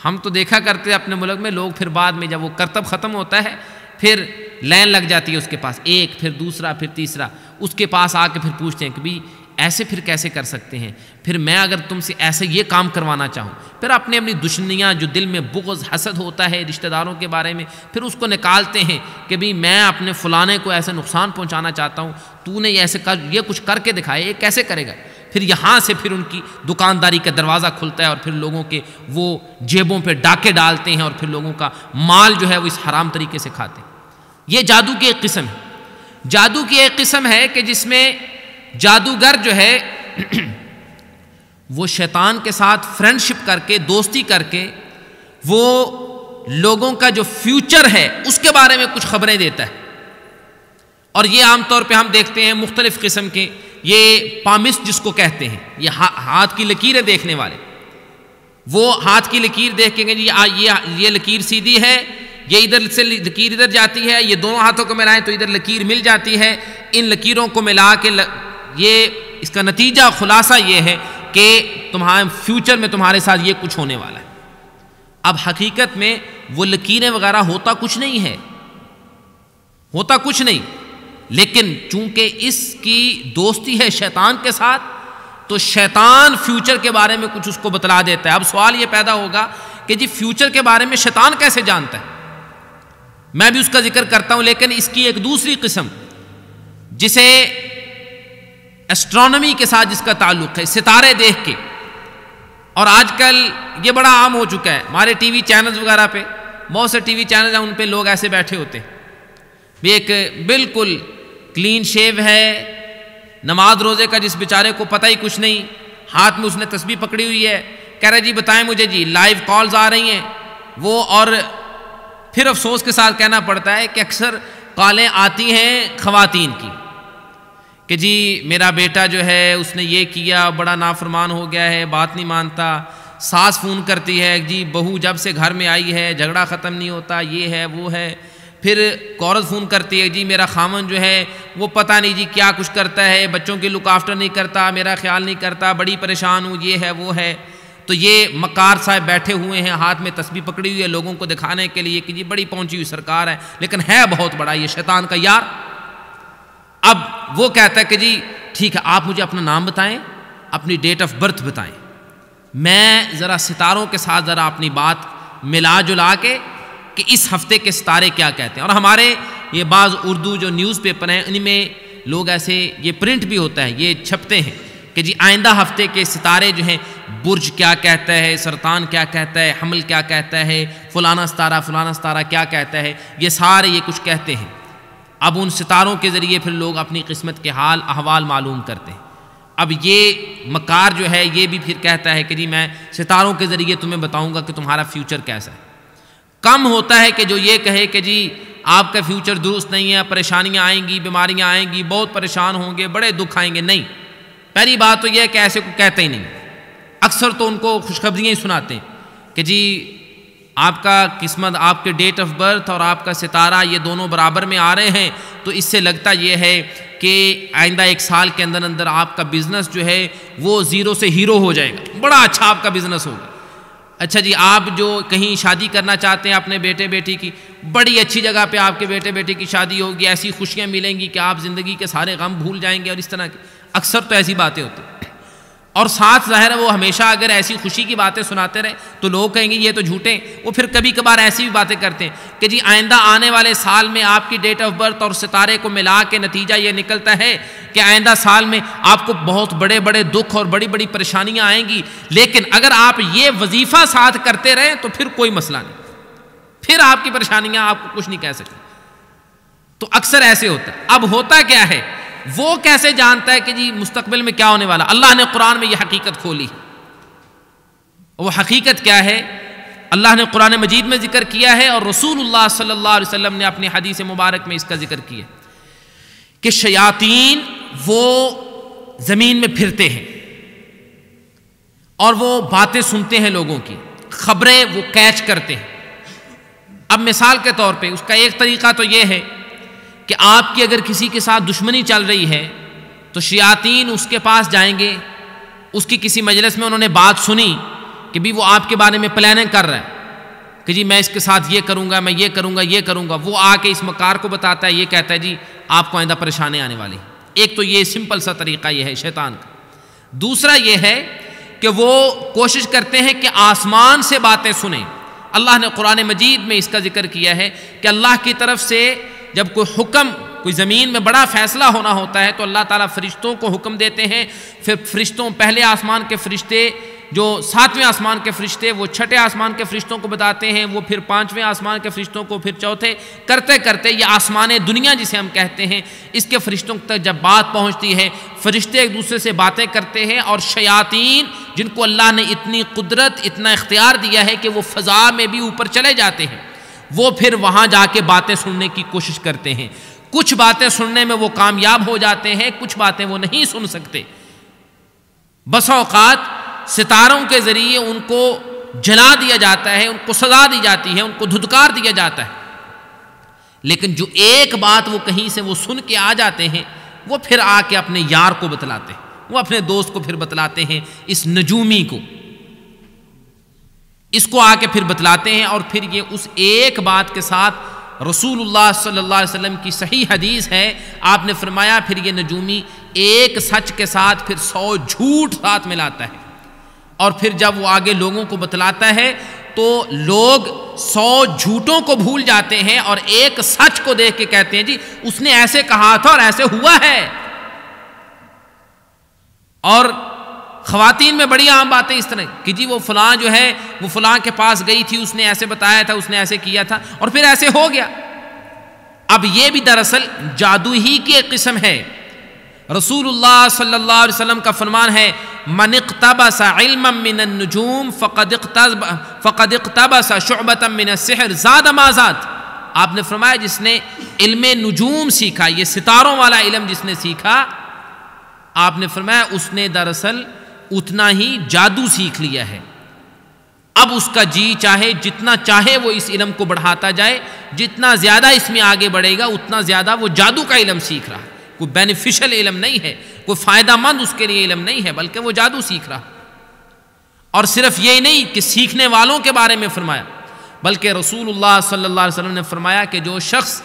ہم تو دیکھا کرتے ہیں اپنے ملک میں لوگ، پھر بعد میں جب وہ کرتب ختم ہوتا ہے پھر لائن لگ جاتی ہے اس کے پاس، ایک پھر دوسرا پھر تیسرا، اس کے پاس آ کے پھر پوچھتے ہیں کہ بھی ایسے پھر کیسے کر سکتے ہیں، پھر میں اگر تم سے ایسے یہ کام کروانا چاہوں، پھر اپنی دشمنیاں جو دل میں بغض حسد ہوتا ہے رشتہ داروں کے بارے میں، پھر اس کو نکالتے ہیں کہ بھی میں اپنے فلانے کو ایسے نقصان پہنچانا چاہتا ہوں، تو نے یہ کچھ کر کے دکھایا، یہ کیسے کرے گا۔ پھر یہاں سے پھر ان کی دکانداری کا دروازہ کھلتا ہے اور پھر لوگوں کے وہ جیبوں پہ ڈاکے ڈالتے ہیں اور پھر لوگوں کا مال جو ہے وہ اس حرام طریقے سے کھاتے ہیں۔ یہ جادو کی ایک قسم ہے۔ جادو کی ایک قسم ہے کہ جس میں جادوگر جو ہے وہ شیطان کے ساتھ فرینڈشپ کر کے، دوستی کر کے، وہ لوگوں کا جو فیوچر ہے اس کے بارے میں کچھ خبریں دیتا ہے۔ اور یہ عام طور پہ ہم دیکھتے ہیں مختلف قسم کے، یہ پامسٹ جس کو کہتے ہیں، یہ ہاتھ کی لکیریں دیکھنے والے، وہ ہاتھ کی لکیر دیکھ کے جی یہ لکیر سیدھی ہے، یہ ادھر سے لکیر ادھر جاتی ہے، یہ دونوں ہاتھوں کو ملائیں تو ادھر لکیر مل جاتی ہے، ان لکیروں کو ملا کے یہ اس کا نتیجہ خلاصہ یہ ہے کہ تمہارے فیوچر میں تمہارے ساتھ یہ کچھ ہونے والا ہے۔ اب حقیقت میں وہ لکیریں وغیرہ ہوتا کچھ نہیں ہے، ہوتا کچھ نہیں، لیکن چونکہ اس کی دوستی ہے شیطان کے ساتھ تو شیطان فیوچر کے بارے میں کچھ اس کو بتلا دیتا ہے۔ اب سوال یہ پیدا ہوگا کہ جی فیوچر کے بارے میں شیطان کیسے جانتا ہے؟ میں بھی اس کا ذکر کرتا ہوں، لیکن اس کی ایک دوسری قسم جسے ایسٹرونومی کے ساتھ جس کا تعلق ہے، ستارے دیکھ کے، اور آج کل یہ بڑا عام ہو چکا ہے ہمارے ٹی وی چینلز وغیرہ پہ، بہت سے ٹی وی چینلز ہیں ان پہ لوگ ایسے بیٹھے ہوتے ہیں، بھی ایک بالکل کلین شیو ہے، نماز روزے کا جس بیچارے کو پتہ ہی کچھ نہیں، ہاتھ میں اس نے تسبیح پکڑی ہوئی ہے، کہہ رہے جی بتائیں مجھے جی لائیو کالز آ رہی ہیں وہ، اور پھر افسوس کے ساتھ کہنا پڑتا ہے کہ اکثر کالیں آتی ہیں خواتین کی کہ جی میرا بیٹا جو ہے اس نے یہ کیا، بڑا نافرمان ہو گیا ہے، بات نہیں مانتا، ساس فون کرتی ہے جی بہو جب سے گھر میں آئی ہے جھگڑا ختم نہیں ہوتا، یہ ہے وہ ہے، پھر عورت فون کرتی ہے جی میرا خامن جو ہے وہ پتہ نہیں جی کیا کچھ کرتا ہے، بچوں کی لک آفٹر نہیں کرتا، میرا خیال نہیں کرتا، بڑی پریشان ہوں، یہ ہے وہ ہے۔ تو یہ مکار صاحب بیٹھے ہوئے ہیں، ہاتھ میں تسبیح پکڑی ہوئی ہے لوگوں کو دکھانے کے لیے کہ جی بڑی پہنچی ہوئی سرکار ہے، لیکن ہے بہت بڑا یہ شیطان کا یار۔ اب وہ کہتا ہے کہ جی ٹھیک ہے آپ مجھے اپنا نام بتائیں، اپنی ڈیٹ آف برتھ بتائیں، میں ذرا ستاروں کے ساتھ ذرا اپنی بات ملا جلا کے کہ اس ہفتے کے ستارے کیا کہتے ہیں۔ اور ہمارے یہ بعض اردو جو نیوز پیپر ہیں ان میں لوگ ایسے، یہ پرنٹ بھی ہوتا ہے، یہ چھپتے ہیں کہ جی آئندہ ہفتے کے ستارے جو ہیں، برج کیا کہتا ہے، سرطان کیا کہتا ہے، حمل کیا کہتا ہے، فلانا ستارہ کیا کہتا ہے، یہ سارے یہ کچھ کہتے ہیں۔ اب ان ستاروں کے ذریعے پھر لوگ اپنی قسمت کے حال احوال معلوم کرتے ہیں۔ اب یہ مکار جو ہے یہ بھی پھر کہتا ہے کہ جی میں ستاروں کے ذریعے تمہیں بتاؤں گا کہ تمہارا فیوچر کیسا ہے۔ کم ہوتا ہے کہ جو یہ کہے کہ جی آپ کا فیوچر درست نہیں ہے، پریشانیاں آئیں گی، بیماریاں آئیں گی، بہت پریشان ہوں گے، بڑے دکھ آئیں گے۔ نہیں، پہلی بات تو یہ ہے کہ ایسے کو کہتے ہی نہیں، اکثر تو ان کو خوشخبریاں ہی سناتے ہیں کہ جی آپ کا قسمت، آپ کے ڈیٹ آف برتھ اور آپ کا ستارہ یہ دونوں برابر میں آ رہے ہیں، تو اس سے لگتا یہ ہے کہ آئندہ 1 سال کے اندر اندر آپ کا بزنس جو ہے وہ 0 سے ہیرو ہو جائے گا، بڑا اچھا آپ کا بزنس ہوگا۔ اچھا جی آپ جو کہیں شادی کرنا چاہتے ہیں اپنے بیٹے بیٹی کی، بڑی اچھی جگہ پہ آپ کے بیٹے بیٹی کی شادی ہوگی، ایسی خوشیاں ملیں گی کہ آپ زندگی کے سارے غم بھول جائیں گے، اور اس طرح کی اکثر تو ایسی باتیں ہوتی ہیں۔ اور ساتھ ظاہر ہے وہ ہمیشہ اگر ایسی خوشی کی باتیں سناتے رہے تو لوگ کہیں گے یہ تو جھوٹے ہیں۔ وہ پھر کبھی کبھار ایسی بھی باتیں کرتے ہیں کہ جی آئندہ آنے والے سال میں آپ کی ڈیٹ آف برتھ اور ستارے کو ملا کے نتیجہ یہ نکلتا ہے کہ آئندہ سال میں آپ کو بہت بڑے بڑے دکھ اور بڑی بڑی پریشانیاں آئیں گی، لیکن اگر آپ یہ وظیفہ ساتھ کرتے رہیں تو پھر کوئی مسئلہ نہیں، پھر آپ کی پریشانیاں آپ کو کچھ نہیں کہہ سکتی۔ تو اکثر ایسے ہوتا ہے۔ اب ہوتا کیا ہے، وہ کیسے جانتا ہے کہ جی مستقبل میں کیا ہونے والا؟ اللہ نے قرآن میں یہ حقیقت کھولی۔ وہ حقیقت کیا ہے؟ اللہ نے قرآن مجید میں ذکر کیا ہے، اور رسول اللہ صلی اللہ علیہ وسلم نے اپنی حدیث مبارک میں اس کا ذکر کیا کہ شیاطین وہ زمین میں پھرتے ہیں اور وہ باتیں سنتے ہیں، لوگوں کی خبریں وہ کیچ کرتے ہیں۔ اب مثال کے طور پہ اس کا ایک طریقہ تو یہ ہے کہ آپ کی اگر کسی کے ساتھ دشمنی چل رہی ہے تو شیاطین اس کے پاس جائیں گے، اس کی کسی مجلس میں انہوں نے بات سنی کہ بھی وہ آپ کے بارے میں پلاننگ کر رہا ہے کہ جی میں اس کے ساتھ یہ کروں گا، میں یہ کروں گا، یہ کروں گا، وہ آ کے اس مکار کو بتاتا ہے، یہ کہتا ہے جی آپ کو آئندہ پریشانی آنے والی۔ ایک تو یہ سمپل سا طریقہ یہ ہے شیطان کا۔ دوسرا یہ ہے کہ وہ کوشش کرتے ہیں کہ آسمان سے باتیں سنیں۔ اللہ نے قرآن مجید میں اس کا ذکر کیا ہے کہ اللہ کی طرف سے جب کوئی حکم، کوئی زمین میں بڑا فیصلہ ہونا ہوتا ہے تو اللہ تعالیٰ فرشتوں کو حکم دیتے ہیں، پھر فرشتوں، پہلے آسمان کے فرشتے جو 7ویں آسمان کے فرشتے وہ 6ٹھے آسمان کے فرشتوں کو بتاتے ہیں، وہ پھر 5ویں آسمان کے فرشتوں کو، پھر 4تھے، کرتے کرتے یہ آسمان دنیا جسے ہم کہتے ہیں اس کے فرشتوں تک جب بات پہنچتی ہے، فرشتے ایک دوسرے سے باتیں کرتے ہیں، اور شیاطین جن کو اللہ نے اتنی قدرت، اتنا اختیار دیا ہے کہ وہ فضا میں بھی اوپر چلے جاتے ہیں، وہ پھر وہاں جا کے باتیں سننے کی کوشش کرتے ہیں۔ کچھ باتیں سننے میں وہ کامیاب ہو جاتے ہیں، کچھ باتیں وہ نہیں سن سکتے۔ بس اوقات ستاروں کے ذریعے ان کو جلا دیا جاتا ہے، ان کو سزا دی جاتی ہے، ان کو دھتکار دیا جاتا ہے، لیکن جو ایک بات وہ کہیں سے وہ سن کے آ جاتے ہیں وہ پھر آ کے اپنے یار کو بتلاتے ہیں، وہ اپنے دوست کو پھر بتلاتے ہیں، اس نجومی کو، اس کو آ کے پھر بتلاتے ہیں، اور پھر یہ اس ایک بات کے ساتھ رسول اللہ صلی اللہ علیہ وسلم کی صحیح حدیث ہے، آپ نے فرمایا پھر یہ نجومی ایک سچ کے ساتھ پھر 100 جھوٹ ساتھ ملاتا ہے، اور پھر جب وہ آگے لوگوں کو بتلاتا ہے تو لوگ 100 جھوٹوں کو بھول جاتے ہیں اور ایک سچ کو دیکھ کے کہتے ہیں جی اس نے ایسے کہا تھا اور ایسے ہوا ہے. اور خواتین میں بڑی عام باتیں اس طرح کہ جی وہ فلاں جو ہے وہ فلاں کے پاس گئی تھی، اس نے ایسے بتایا تھا، اس نے ایسے کیا تھا اور پھر ایسے ہو گیا. اب یہ بھی دراصل جادو ہی کی ایک قسم ہے. رسول اللہ صلی اللہ علیہ وسلم کا فرمان ہے من اقتبس علما من النجوم فقد اقتبس شعبۃ من السحر زاد ما زاد. آپ نے فرمایا جس نے علم نجوم سیکھا، یہ ستاروں والا علم جس نے سیکھا، آپ نے فرمایا اس نے دراصل اتنا ہی جادو سیکھ لیا ہے. اب اس کا جی چاہے جتنا چاہے وہ اس علم کو بڑھاتا جائے، جتنا زیادہ اس میں آگے بڑھے گا اتنا زیادہ وہ جادو کا علم سیکھ رہا ہے. کوئی بینیفیشل علم نہیں ہے، کوئی فائدہ مند اس کے لیے علم نہیں ہے، بلکہ وہ جادو سیکھ رہا. اور صرف یہ نہیں کہ سیکھنے والوں کے بارے میں فرمایا، بلکہ رسول اللہ صلی اللہ علیہ وسلم نے فرمایا کہ جو شخص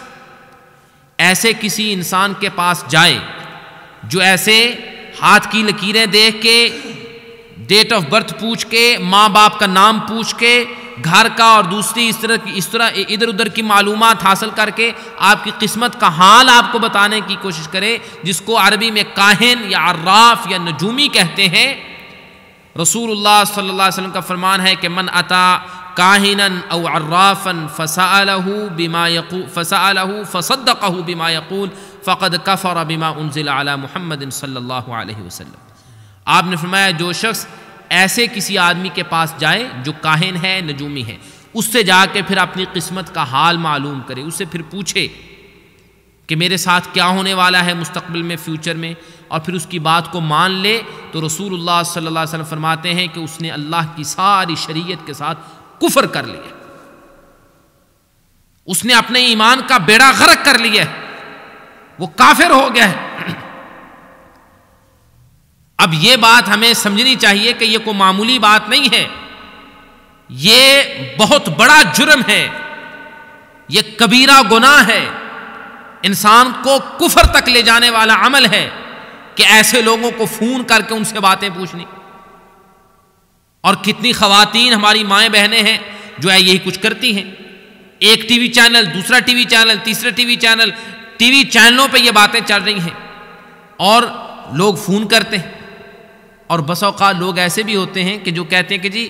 ایسے کسی انسان کے پاس جائے جو ایسے ہاتھ کی لکیریں دیکھ کے، ڈیٹ آف برتھ پوچھ کے، ماں باپ کا نام پوچھ کے، گھر کا اور دوسری اس طرح ادھر ادھر کی معلومات حاصل کر کے آپ کی قسمت کا حال آپ کو بتانے کی کوشش کرے، جس کو عربی میں کاہن یا عراف یا نجومی کہتے ہیں. رسول اللہ صلی اللہ علیہ وسلم کا فرمان ہے کہ من اتا کاہنا او عرافا فسألہ فصدقہ بما یقول فقد کفر بما انزل علی محمد صلی اللہ علیہ وسلم. آپ نے فرمایا جو شخص ایسے کسی آدمی کے پاس جائے جو کاہن ہے، نجومی ہے، اس سے جا کے پھر اپنی قسمت کا حال معلوم کرے، اس سے پھر پوچھے کہ میرے ساتھ کیا ہونے والا ہے مستقبل میں، فیوچر میں، اور پھر اس کی بات کو مان لے، تو رسول اللہ صلی اللہ علیہ وسلم فرماتے ہیں کہ اس نے اللہ کی ساری شریعت کے ساتھ کفر کر لیا، اس نے اپنے ایمان کا بیڑا غرق کر لیا ہے، وہ کافر ہو گیا ہے. اب یہ بات ہمیں سمجھنی چاہیے کہ یہ کوئی معمولی بات نہیں ہے، یہ بہت بڑا جرم ہے، یہ کبیرہ گناہ ہے، انسان کو کفر تک لے جانے والا عمل ہے کہ ایسے لوگوں کو فون کر کے ان سے باتیں پوچھنی. اور کتنی خواتین ہماری مائیں بہنیں ہیں جو ہے یہی کچھ کرتی ہیں. ایک ٹی وی چینل، دوسرا ٹی وی چینل، تیسرا T V channel, T V چینلوں پہ یہ باتیں چل رہی ہیں اور لوگ فون کرتے ہیں. اور بس اوقات لوگ ایسے بھی ہوتے ہیں کہ جو کہتے ہیں کہ جی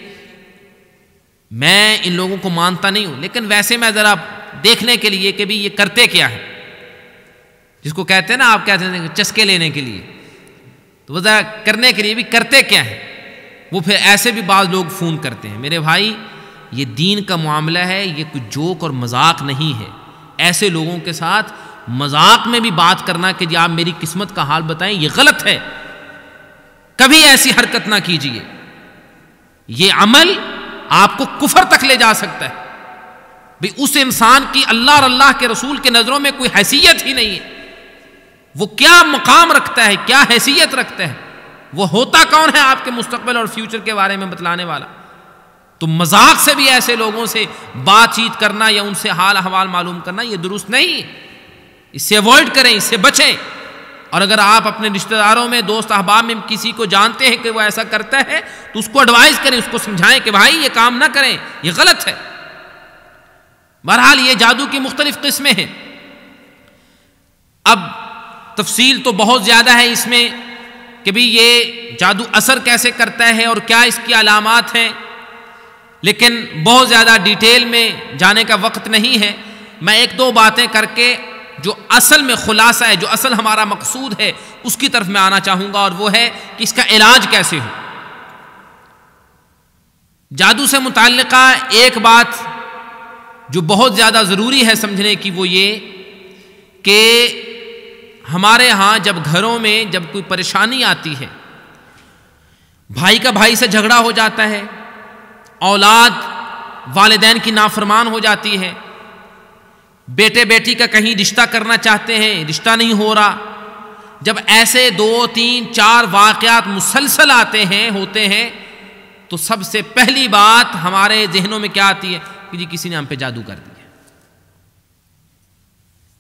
میں ان لوگوں کو مانتا نہیں ہوں، لیکن ویسے میں ذرا دیکھنے کے لیے کہ بھی یہ کرتے کیا ہے، جس کو کہتے ہیں نا، آپ کہتے ہیں چسکے لینے کے لیے، تو وہ ذرا کرنے کے لیے بھی کرتے کیا ہے. وہ پھر ایسے بھی بعض لوگ فون کرتے ہیں. میرے بھائی یہ دین کا معاملہ ہے، یہ کوئی جوک اور مذاق نہیں ہے. ایسے لوگوں کے ساتھ مذاق میں بھی بات کرنا کہ جی آپ میری قسمت کا حال بتائیں، یہ غلط ہے. کبھی ایسی حرکت نہ کیجیے، یہ عمل آپ کو کفر تک لے جا سکتا ہے. بھی اس انسان کی اللہ اور اللہ کے رسول کے نظروں میں کوئی حیثیت ہی نہیں ہے. وہ کیا مقام رکھتا ہے، کیا حیثیت رکھتا ہے، وہ ہوتا کون ہے آپ کے مستقبل اور فیوچر کے بارے میں بتلانے والا. تو مذاق سے بھی ایسے لوگوں سے بات چیت کرنا یا ان سے حال احوال معلوم کرنا یہ درست نہیں. اس سے اوائڈ کریں، اس سے بچیں. اور اگر آپ اپنے رشتہ داروں میں، دوست احباب میں کسی کو جانتے ہیں کہ وہ ایسا کرتا ہے تو اس کو ایڈوائز کریں، اس کو سمجھائیں کہ بھائی یہ کام نہ کریں، یہ غلط ہے. بہرحال یہ جادو کی مختلف قسمیں ہیں. اب تفصیل تو بہت زیادہ ہے اس میں کہ بھی یہ جادو اثر کیسے کرتا ہے اور کیا اس کی علامات ہیں، لیکن بہت زیادہ ڈیٹیل میں جانے کا وقت نہیں ہے. میں ایک دو باتیں کر کے جو اصل میں خلاصہ ہے، جو اصل ہمارا مقصود ہے، اس کی طرف میں آنا چاہوں گا، اور وہ ہے کہ اس کا علاج کیسے ہو. جادو سے متعلقہ ایک بات جو بہت زیادہ ضروری ہے سمجھنے کی، وہ یہ کہ ہمارے ہاں جب گھروں میں جب کوئی پریشانی آتی ہے، بھائی کا بھائی سے جھگڑا ہو جاتا ہے، اولاد والدین کی نافرمان ہو جاتی ہے، بیٹے بیٹی کا کہیں رشتہ کرنا چاہتے ہیں، رشتہ نہیں ہو رہا، جب ایسے 2 3 4 واقعات مسلسل آتے ہیں، ہوتے ہیں، تو سب سے پہلی بات ہمارے ذہنوں میں کیا آتی ہے کہ جی کسی نے ہم پہ جادو کر دیا.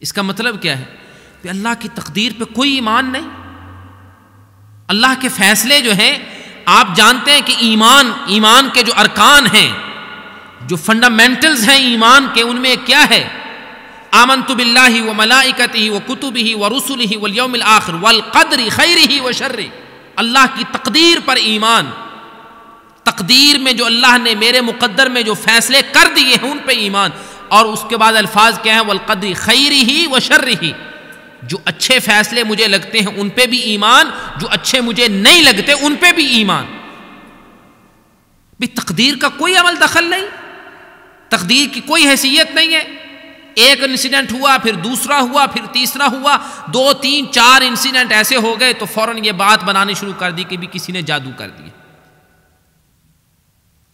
اس کا مطلب کیا ہے کہ اللہ کی تقدیر پہ کوئی ایمان نہیں. اللہ کے فیصلے جو ہیں، آپ جانتے ہیں کہ ایمان کے جو ارکان ہیں جو فنڈامنٹلز ہیں ایمان کے، ان میں کیا ہے؟ آمنت باللہ و ملائکتہ و کتبہ و رسلہ والیوم الآخر والقدر خیرہ و شرہ، اللہ کی تقدیر پر ایمان، تقدیر میں جو اللہ نے میرے مقدر میں جو فیصلے کر دیے ہیں ان پہ ایمان، اور اس کے بعد الفاظ کیا ہیں؟ والقدر خیرہ و شرہ، جو اچھے فیصلے مجھے لگتے ہیں ان پہ بھی ایمان، جو اچھے مجھے نہیں لگتے ان پہ بھی ایمان۔ بھی تقدیر کا کوئی عمل دخل نہیں، تقدیر کی کوئی حیثیت نہیں ہے۔ ایک انسیڈنٹ ہوا، پھر دوسرا ہوا، پھر تیسرا ہوا، 2 3 4 انسیڈنٹ ایسے ہو گئے تو فوراً یہ بات بنانی شروع کر دی کہ بھی کسی نے جادو کر دیا،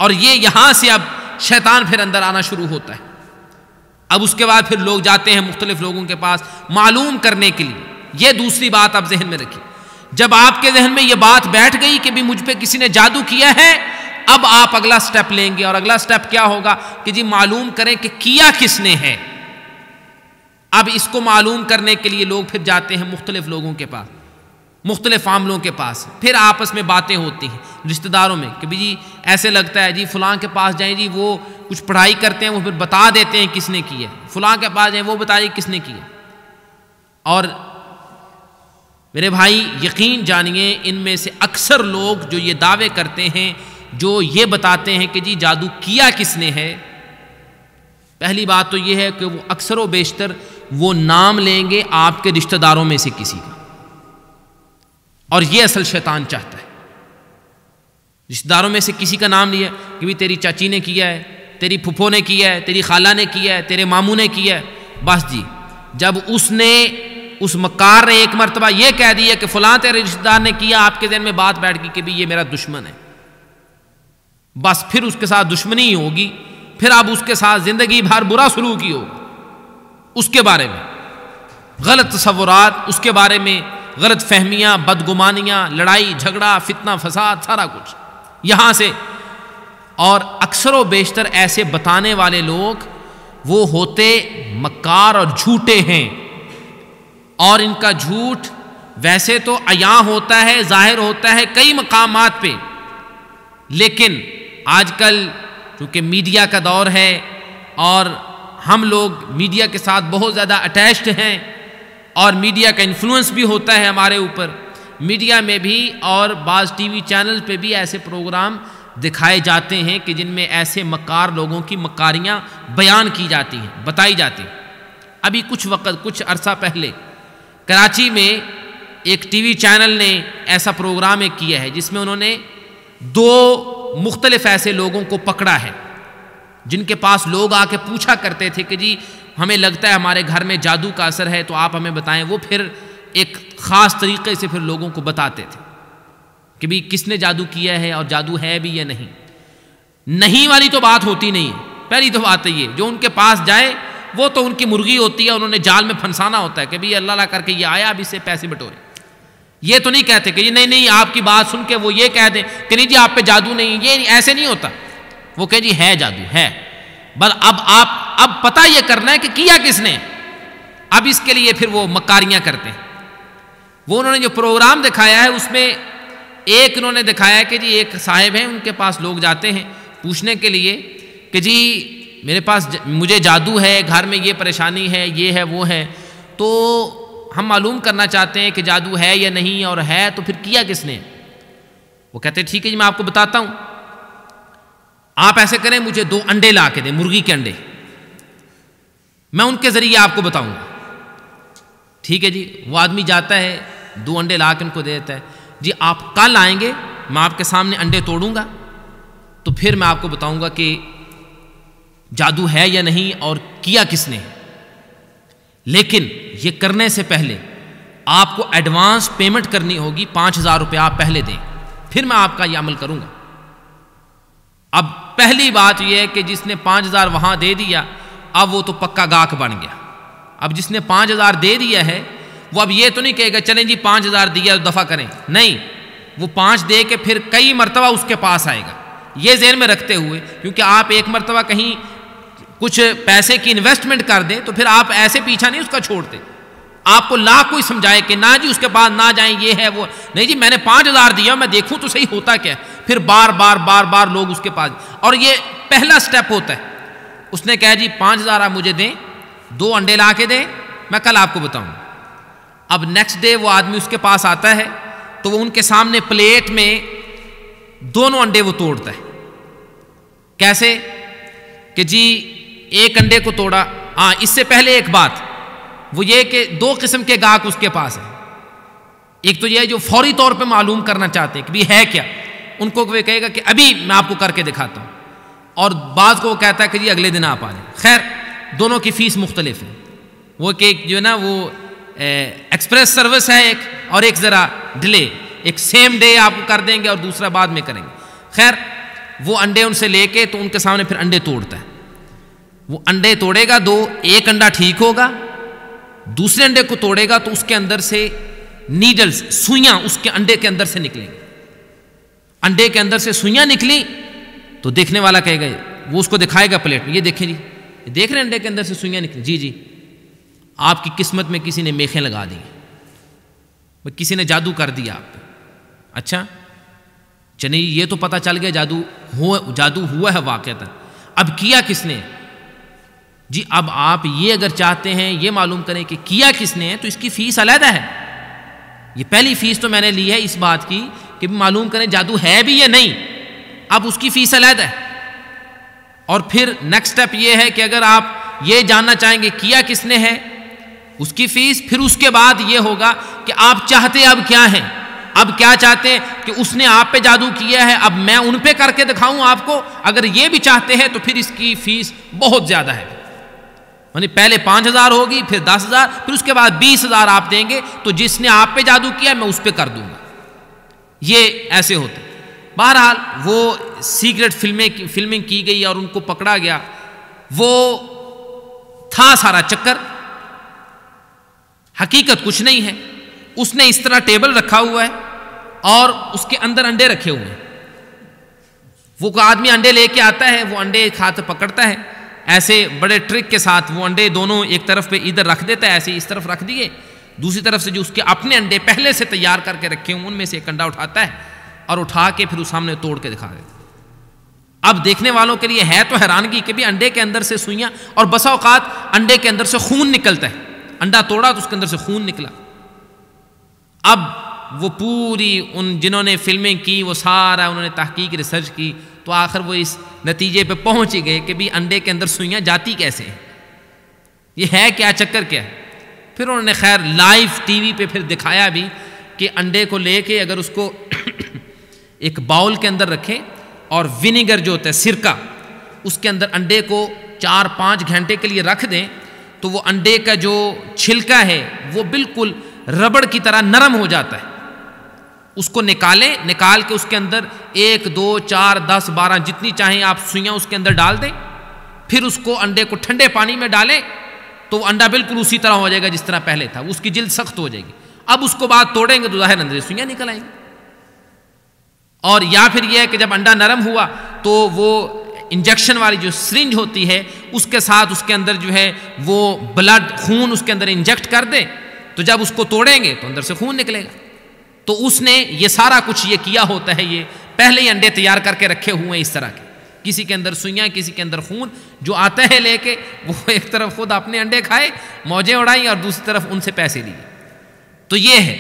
اور یہ یہاں سے اب شیطان پھر اندر آنا شروع ہوتا ہے۔ اب اس کے بعد پھر لوگ جاتے ہیں مختلف لوگوں کے پاس معلوم کرنے کے لیے۔ یہ دوسری بات آپ ذہن میں رکھیے، جب آپ کے ذہن میں یہ بات بیٹھ گئی کہ بھی مجھ پہ کسی نے جادو کیا ہے، اب آپ اگلا سٹیپ لیں گے، اور اگلا سٹیپ کیا ہوگا کہ جی معلوم کریں کہ کیا کس نے ہے۔ اب اس کو معلوم کرنے کے لیے لوگ پھر جاتے ہیں مختلف لوگوں کے پاس، مختلف عاملوں کے پاس، پھر آپس میں باتیں ہوتی ہیں رشتہ داروں میں کہ بھی جی ایسے لگتا ہے جی فلاں کے پاس جائیں جی وہ کچھ پڑھائی کرتے ہیں، وہ پھر بتا دیتے ہیں کس نے کی ہے، فلاں کے پاس جائیں وہ بتائیے کس نے کی ہے۔ اور میرے بھائی یقین جانیے ان میں سے اکثر لوگ جو یہ دعوے کرتے ہیں، جو یہ بتاتے ہیں کہ جی جادو کیا کس نے ہے، پہلی بات تو یہ ہے کہ وہ اکثر و بیشتر وہ نام لیں گے آپ کے رشتہ داروں میں سے کسی کا، اور یہ اصل شیطان چاہتا ہے۔ رشتہ داروں میں سے کسی کا نام لیا کہ بھی تیری چاچی نے کیا ہے، تیری پھپھو نے کیا ہے، تیری خالہ نے کیا ہے، تیرے ماموں نے کیا ہے، بس جی جب اس مکار نے ایک مرتبہ یہ کہہ دیا کہ فلاں تیرے رشتہ دار نے کیا، آپ کے ذہن میں بات بیٹھ گئی کہ بھی یہ میرا دشمن ہے، بس پھر اس کے ساتھ دشمنی ہوگی، پھر اب اس کے ساتھ زندگی بھر برا سلوک ہی ہوگا، اس کے بارے میں غلط تصورات، اس کے بارے میں غلط فہمیاں، بدگمانیاں، لڑائی جھگڑا، فتنہ فساد، سارا کچھ یہاں سے۔ اور اکثر و بیشتر ایسے بتانے والے لوگ وہ ہوتے مکار اور جھوٹے ہیں، اور ان کا جھوٹ ویسے تو عیاں ہوتا ہے، ظاہر ہوتا ہے کئی مقامات پہ، لیکن آج کل چونکہ میڈیا کا دور ہے اور ہم لوگ میڈیا کے ساتھ بہت زیادہ اٹیچڈ ہیں، اور میڈیا کا انفلوئنس بھی ہوتا ہے ہمارے اوپر، میڈیا میں بھی اور بعض ٹی وی چینل پہ بھی ایسے پروگرام دکھائے جاتے ہیں کہ جن میں ایسے مکار لوگوں کی مکاریاں بیان کی جاتی ہیں، بتائی جاتی ہیں۔ ابھی کچھ عرصہ پہلے کراچی میں ایک ٹی وی چینل نے ایسا پروگرام کیا ہے جس میں انہوں نے 2 مختلف ایسے لوگوں کو پکڑا ہے جن کے پاس لوگ آ کے پوچھا کرتے تھے کہ جی ہمیں لگتا ہے ہمارے گھر میں جادو کا اثر ہے تو آپ ہمیں بتائیں۔ وہ پھر ایک خاص طریقے سے پھر لوگوں کو بتاتے تھے کہ بھی کس نے جادو کیا ہے اور جادو ہے بھی یا نہیں۔ نہیں والی تو بات ہوتی نہیں ہے، پہلی تو بات یہ جو ان کے پاس جائے وہ تو ان کی مرغی ہوتی ہے، انہوں نے جال میں پھنسانا ہوتا ہے کہ بھی اللہ اللہ کر کے یہ آیا اب اس سے پیسے بٹورے۔ یہ تو نہیں کہتے کہ نہیں آپ کی بات سن کے وہ یہ کہہ دیں کہ نہیں جی آپ پہ جادو نہیں، یہ ایسے نہیں ہوتا۔ وہ کہ جی ہے جادو ہے، بل اب پتہ یہ کرنا ہے کہ کیا کس نے، اب اس کے لیے پھر وہ مکاریاں کرتے ہیں۔ وہ انہوں نے جو پروگرام دکھایا ہے اس میں ایک انہوں نے دکھایا کہ جی ایک صاحب ہیں، ان کے پاس لوگ جاتے ہیں پوچھنے کے لیے کہ جی میرے پاس مجھے جادو ہے، گھر میں یہ پریشانی ہے، یہ ہے وہ ہے، تو ہم معلوم کرنا چاہتے ہیں کہ جادو ہے یا نہیں، اور ہے تو پھر کیا کس نے۔ وہ کہتے ہیں ٹھیک ہے جی میں آپ کو بتاتا ہوں، آپ ایسے کریں مجھے 2 انڈے لا کے دیں، مرغی کے انڈے، میں ان کے ذریعے آپ کو بتاؤں گا۔ ٹھیک ہے جی، وہ آدمی جاتا ہے 2 انڈے لا کے ان کو دے دیتا ہے، جی آپ کل آئیں گے میں آپ کے سامنے انڈے توڑوں گا تو پھر میں آپ کو بتاؤں گا کہ جادو ہے یا نہیں اور کیا کس نے۔ لیکن یہ کرنے سے پہلے آپ کو ایڈوانس پیمنٹ کرنی ہوگی، 5000 روپے آپ پہلے دیں، پھر میں آپ کا یہ عمل کروں گا۔ اب پہلی بات یہ ہے کہ جس نے 5000 وہاں دے دیا اب وہ تو پکا گاہک بن گیا۔ اب جس نے 5000 دے دیا ہے وہ اب یہ تو نہیں کہے گا چلیں جی 5000 دیا دفع کریں، نہیں، وہ 5 دے کے پھر کئی مرتبہ اس کے پاس آئے گا۔ یہ ذہن میں رکھتے ہوئے، کیونکہ آپ ایک مرتبہ کہیں کچھ پیسے کی انویسٹمنٹ کر دیں تو پھر آپ ایسے پیچھا نہیں اس کا چھوڑتے، آپ کو لاکھ کوئی سمجھائے کہ نہ جی اس کے پاس نہ جائیں، یہ ہے وہ نہیں جی میں نے 5000 دیا میں دیکھوں تو صحیح ہوتا کیا، پھر بار بار لوگ اس کے پاس، اور یہ پہلا سٹیپ ہوتا ہے. اس نے کہا جی 5,000 آپ مجھے دیں, 2 انڈے لا کے دیں, میں کل آپ کو بتاؤں. اب نیکسٹ ڈے وہ آدمی اس کے پاس آتا ہے تو وہ ان کے سامنے پلیٹ میں دونوں انڈے وہ توڑتا ہے. کیسے کہ جی ایک انڈے کو توڑا. ہاں, اس سے پہلے ایک بات وہ یہ کہ 2 قسم کے گاہک اس کے پاس ہیں. ایک تو یہ جو فوری طور پہ معلوم کرنا چاہتے ہیں کہ بھی ہے کیا, ان کو وہ کہے گا کہ ابھی میں آپ کو کر کے دکھاتا ہوں, اور بعض کو وہ کہتا ہے کہ جی اگلے دن آپ آ جائیں. خیر دونوں کی فیس مختلف ہے. وہ کہ ایک جو ہے نا وہ ایکسپریس سروس ہے ایک, اور ایک ذرا ڈیلے, ایک سیم ڈے آپ کو کر دیں گے اور دوسرا بعد میں کریں گے. خیر وہ انڈے ان سے لے کے تو ان کے سامنے پھر انڈے توڑتا ہے. وہ انڈے توڑے گا 2, ایک انڈا ٹھیک ہوگا, دوسرے انڈے کو توڑے گا تو اس کے اندر سے نیڈلز, سوئیاں اس کے انڈے کے اندر سے نکلیں گی. انڈے کے اندر سے سوئیاں نکلی تو دیکھنے والا کہے گا, وہ اس کو دکھائے گا پلیٹ میں, یہ دیکھیں جی, دیکھ رہے ہیں انڈے کے اندر سے سوئیاں نکلی, جی جی آپ کی قسمت میں کسی نے میخیں لگا دی, کسی نے جادو کر دیا آپ پہ. اچھا چلیے یہ تو پتہ چل گیا جادو ہوا ہے واقعتاً, اب کیا کس نے؟ جی اب آپ یہ اگر چاہتے ہیں یہ معلوم کریں کہ کیا کس نے تو اس کی فیس علیحدہ ہے. یہ پہلی فیس تو میں نے لی ہے اس بات کی کہ معلوم کریں جادو ہے بھی یا نہیں, اب اس کی فیس علیحدہ ہے. اور پھر نیکسٹ سٹیپ یہ ہے کہ اگر آپ یہ جاننا چاہیں گے کیا کس نے ہے, اس کی فیس. پھر اس کے بعد یہ ہوگا کہ آپ چاہتے اب کیا ہیں, اب کیا چاہتے ہیں کہ اس نے آپ پہ جادو کیا ہے, اب میں ان پہ کر کے دکھاؤں آپ کو. اگر یہ بھی چاہتے ہیں تو پھر اس کی فیس بہت زیادہ ہے, یعنی پہلے 5,000 ہوگی, پھر 10,000, پھر اس کے بعد 20,000 آپ دیں گے تو جس نے آپ پہ جادو کیا میں اس پہ کر دوں گا. یہ ایسے ہوتے. بہرحال وہ سیکرٹ فلمنگ کی گئی اور ان کو پکڑا گیا. وہ تھا سارا چکر, حقیقت کچھ نہیں ہے. اس نے اس طرح ٹیبل رکھا ہوا ہے اور اس کے اندر انڈے رکھے ہوئے ہیں. وہ کوئی آدمی انڈے لے کے آتا ہے, وہ انڈے ایک ہاتھ پکڑتا ہے, ایسے بڑے ٹرک کے ساتھ وہ انڈے دونوں ایک طرف پہ ادھر رکھ دیتا ہے, ایسے اس طرف رکھ دیے, دوسری طرف سے جو اس کے اپنے انڈے پہلے سے تیار کر کے رکھے ہوں ان میں سے ایک انڈا اٹھاتا ہے اور اٹھا کے پھر اس سامنے توڑ کے دکھا دیتا. اب دیکھنے والوں کے لیے ہے تو حیرانگی کہ بھی انڈے کے اندر سے سوئیاں, اور بسا اوقات انڈے کے اندر سے خون نکلتا ہے. انڈا توڑا تو اس کے اندر سے خون نکلا. اب وہ پوری ان جنہوں نے فلمیں کی وہ سارا انہوں نے تحقیق ریسرچ کی تو آخر وہ اس نتیجے پہ پہنچ ہی گئے کہ بھی انڈے کے اندر سوئیاں جاتی کیسے ہیں, یہ ہے کیا, چکر کیا ہے. پھر انہوں نے خیر لائیو ٹی وی پہ پھر دکھایا بھی کہ انڈے کو لے کے اگر اس کو ایک باؤل کے اندر رکھیں اور ونیگر جو ہوتا ہے سرکہ, اس کے اندر انڈے کو 4-5 گھنٹے کے لیے رکھ دیں تو وہ انڈے کا جو چھلکا ہے وہ بالکل ربڑ کی طرح نرم ہو جاتا ہے. اس کو نکالیں, نکال کے اس کے اندر 1 2 4 10 12 جتنی چاہیں آپ سوئیاں اس کے اندر ڈال دیں. پھر اس کو انڈے کو ٹھنڈے پانی میں ڈالیں تو وہ انڈا بالکل اسی طرح ہو جائے گا جس طرح پہلے تھا, اس کی جلد سخت ہو جائے گی. اب اس کو بعد توڑیں گے تو ظاہر اندر سوئیاں نکل آئیں گی. اور یا پھر یہ ہے کہ جب انڈا نرم ہوا تو وہ انجیکشن والی جو سرنج ہوتی ہے اس کے ساتھ اس کے اندر جو ہے وہ بلڈ خون اس کے اندر انجیکٹ کر دیں تو جب اس کو توڑیں گے تو اندر سے خون نکلے گا. تو اس نے یہ سارا کچھ یہ کیا ہوتا ہے, یہ پہلے ہی انڈے تیار کر کے رکھے ہوئے ہیں اس طرح کے, کسی کے اندر سوئیاں کسی کے اندر خون, جو آتا ہے لے کے وہ ایک طرف خود اپنے انڈے کھائے موجیں اڑائیں اور دوسری طرف ان سے پیسے لیے. تو یہ ہے.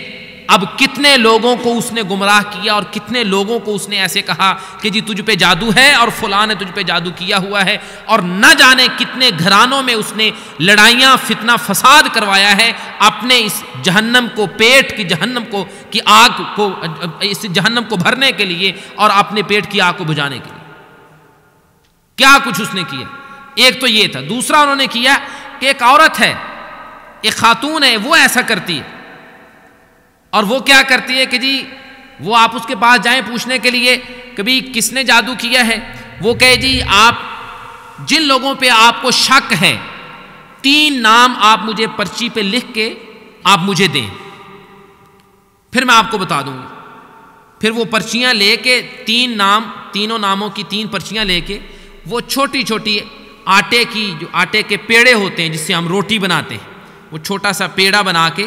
اب کتنے لوگوں کو اس نے گمراہ کیا اور کتنے لوگوں کو اس نے ایسے کہا کہ جی تجھ پہ جادو ہے اور فلاں نے تجھ پہ جادو کیا ہوا ہے, اور نہ جانے کتنے گھرانوں میں اس نے لڑائیاں فتنہ فساد کروایا ہے اپنے اس جہنم کو, پیٹ کی جہنم کو کی آگ کو, اس جہنم کو بھرنے کے لیے اور اپنے پیٹ کی آگ کو بجھانے کے لیے. کیا کچھ اس نے کیا. ایک تو یہ تھا. دوسرا انہوں نے کیا کہ ایک عورت ہے, ایک خاتون ہے, وہ ایسا کرتی ہے. اور وہ کیا کرتی ہے کہ جی وہ آپ اس کے پاس جائیں پوچھنے کے لیے کبھی کس نے جادو کیا ہے, وہ کہے جی آپ جن لوگوں پہ آپ کو شک ہے 3 نام آپ مجھے پرچی پہ لکھ کے آپ مجھے دیں, پھر میں آپ کو بتا دوں گی. پھر وہ پرچیاں لے کے 3 نام, تینوں ناموں کی 3 پرچیاں لے کے وہ چھوٹی چھوٹی آٹے کی, جو آٹے کے پیڑے ہوتے ہیں جس سے ہم روٹی بناتے ہیں, وہ چھوٹا سا پیڑا بنا کے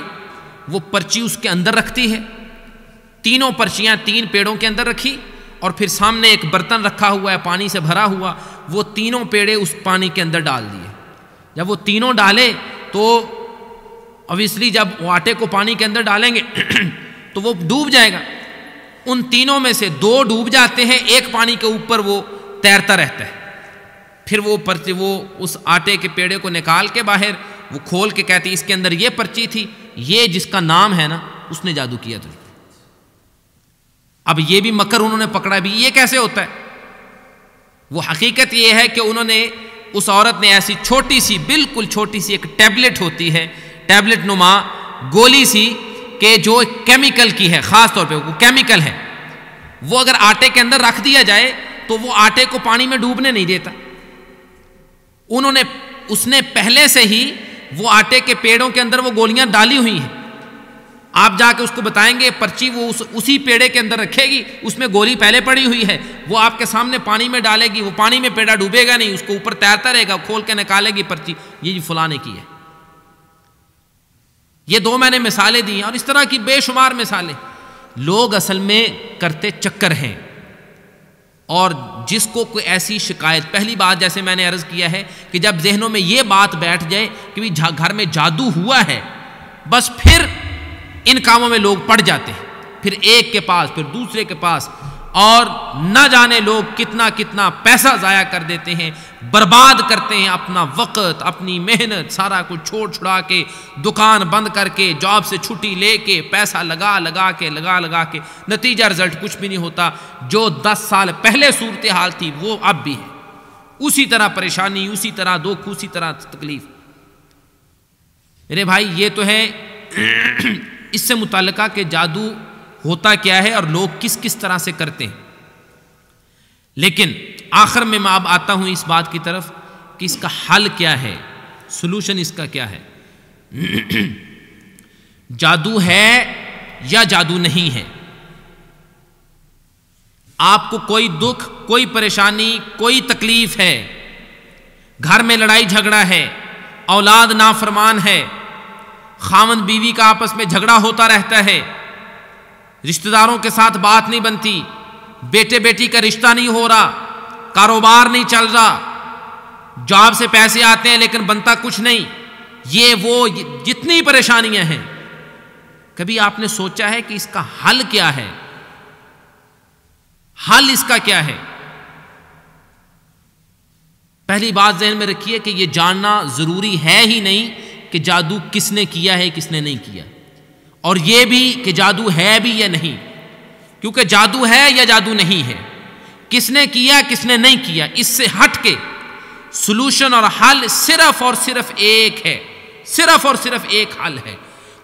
وہ پرچی اس کے اندر رکھتی ہے. تینوں پرچیاں 3 پیڑوں کے اندر رکھی اور پھر سامنے ایک برتن رکھا ہوا ہے پانی سے بھرا ہوا, وہ تینوں پیڑے اس پانی کے اندر ڈال دیے. جب وہ تینوں ڈالے تو obviously جب وہ آٹے کو پانی کے اندر ڈالیں گے تو وہ ڈوب جائے گا. ان تینوں میں سے دو ڈوب جاتے ہیں, ایک پانی کے اوپر وہ تیرتا رہتا ہے. پھر وہ اس آٹے کے پیڑے کو نکال کے باہر وہ کھول کے کہتے ہیں اس کے اندر یہ پرچی تھی, یہ جس کا نام ہے نا اس نے جادو کیا تھا. اب یہ بھی مکر انہوں نے پکڑا بھی. یہ کیسے ہوتا ہے؟ وہ حقیقت یہ ہے کہ انہوں نے اس عورت نے ایسی چھوٹی سی, بالکل چھوٹی سی ایک ٹیبلٹ ہوتی ہے, ٹیبلٹ نما گولی سی, کہ جو کیمیکل کی ہے, خاص طور پہ وہ کیمیکل ہے, وہ اگر آٹے کے اندر رکھ دیا جائے تو وہ آٹے کو پانی میں ڈوبنے نہیں دیتا. اس نے پہلے سے ہی وہ آٹے کے پیڑوں کے اندر وہ گولیاں ڈالی ہوئی ہیں. آپ جا کے اس کو بتائیں گے پرچی وہ اسی پیڑے کے اندر رکھے گی, اس میں گولی پہلے پڑی ہوئی ہے, وہ آپ کے سامنے پانی میں ڈالے گی, وہ پانی میں پیڑا ڈوبے گا نہیں, اس کو اوپر تیرتا رہے گا, کھول کے نکالے گی پرچی, یہ جی فلاں نے کی ہے. یہ دو میں نے مثالیں دی ہیں, اور اس طرح کی بے شمار مثالیں. لوگ اصل میں کرتے چکر ہیں, اور جس کو کوئی ایسی شکایت, پہلی بات جیسے میں نے عرض کیا ہے کہ جب ذہنوں میں یہ بات بیٹھ جائے کہ گھر میں جادو ہوا ہے, بس پھر ان کاموں میں لوگ پڑ جاتے ہیں, پھر ایک کے پاس پھر دوسرے کے پاس, اور نہ جانے لوگ کتنا کتنا پیسہ ضائع کر دیتے ہیں, برباد کرتے ہیں اپنا وقت, اپنی محنت, سارا کچھ چھوڑ چھڑا کے, دکان بند کر کے, جاب سے چھٹی لے کے, پیسہ لگا کے نتیجہ رزلٹ کچھ بھی نہیں ہوتا. جو 10 سال پہلے صورتحال تھی وہ اب بھی ہے, اسی طرح پریشانی, اسی طرح دکھ, اسی طرح تکلیف. میرے بھائی یہ تو ہے اس سے متعلقہ کہ جادو ہوتا کیا ہے اور لوگ کس کس طرح سے کرتے ہیں. لیکن آخر میں اب آتا ہوں اس بات کی طرف کہ اس کا حل کیا ہے, سلوشن اس کا کیا ہے. جادو ہے یا جادو نہیں ہے, آپ کو کوئی دکھ, کوئی پریشانی, کوئی تکلیف ہے, گھر میں لڑائی جھگڑا ہے, اولاد نافرمان ہے, خاوند بیوی کا آپس میں جھگڑا ہوتا رہتا ہے, رشتہ داروں کے ساتھ بات نہیں بنتی, بیٹے بیٹی کا رشتہ نہیں ہو رہا, کاروبار نہیں چل رہا, جاب سے پیسے آتے ہیں لیکن بنتا کچھ نہیں, یہ وہ جتنی پریشانیاں ہیں, کبھی آپ نے سوچا ہے کہ اس کا حل کیا ہے؟ حل اس کا کیا ہے؟ پہلی بات ذہن میں رکھیے کہ یہ جاننا ضروری ہے ہی نہیں کہ جادو کس نے کیا ہے کس نے نہیں کیا, اور یہ بھی کہ جادو ہے بھی یا نہیں, کیونکہ جادو ہے یا جادو نہیں ہے, کس نے کیا کس نے نہیں کیا, اس سے ہٹ کے سلوشن اور حل صرف اور صرف ایک ہے, صرف اور صرف ایک حل ہے.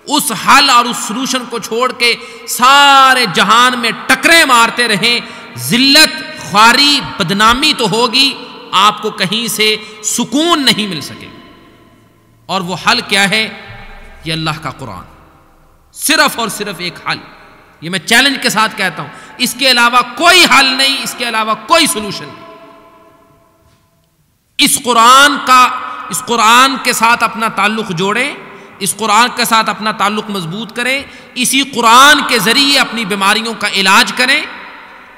اس حل اور اس سلوشن کو چھوڑ کے سارے جہان میں ٹکرے مارتے رہیں, ذلت, خواری, بدنامی تو ہوگی, آپ کو کہیں سے سکون نہیں مل سکے. اور وہ حل کیا ہے؟ یہ اللہ کا قرآن, صرف اور صرف ایک حل. یہ میں چیلنج کے ساتھ کہتا ہوں, اس کے علاوہ کوئی حل نہیں, اس کے علاوہ کوئی سلوشن نہیں. اس قرآن کے ساتھ اپنا تعلق جوڑیں, اس قرآن کے ساتھ اپنا تعلق مضبوط کریں, اسی قرآن کے ذریعے اپنی بیماریوں کا علاج کریں.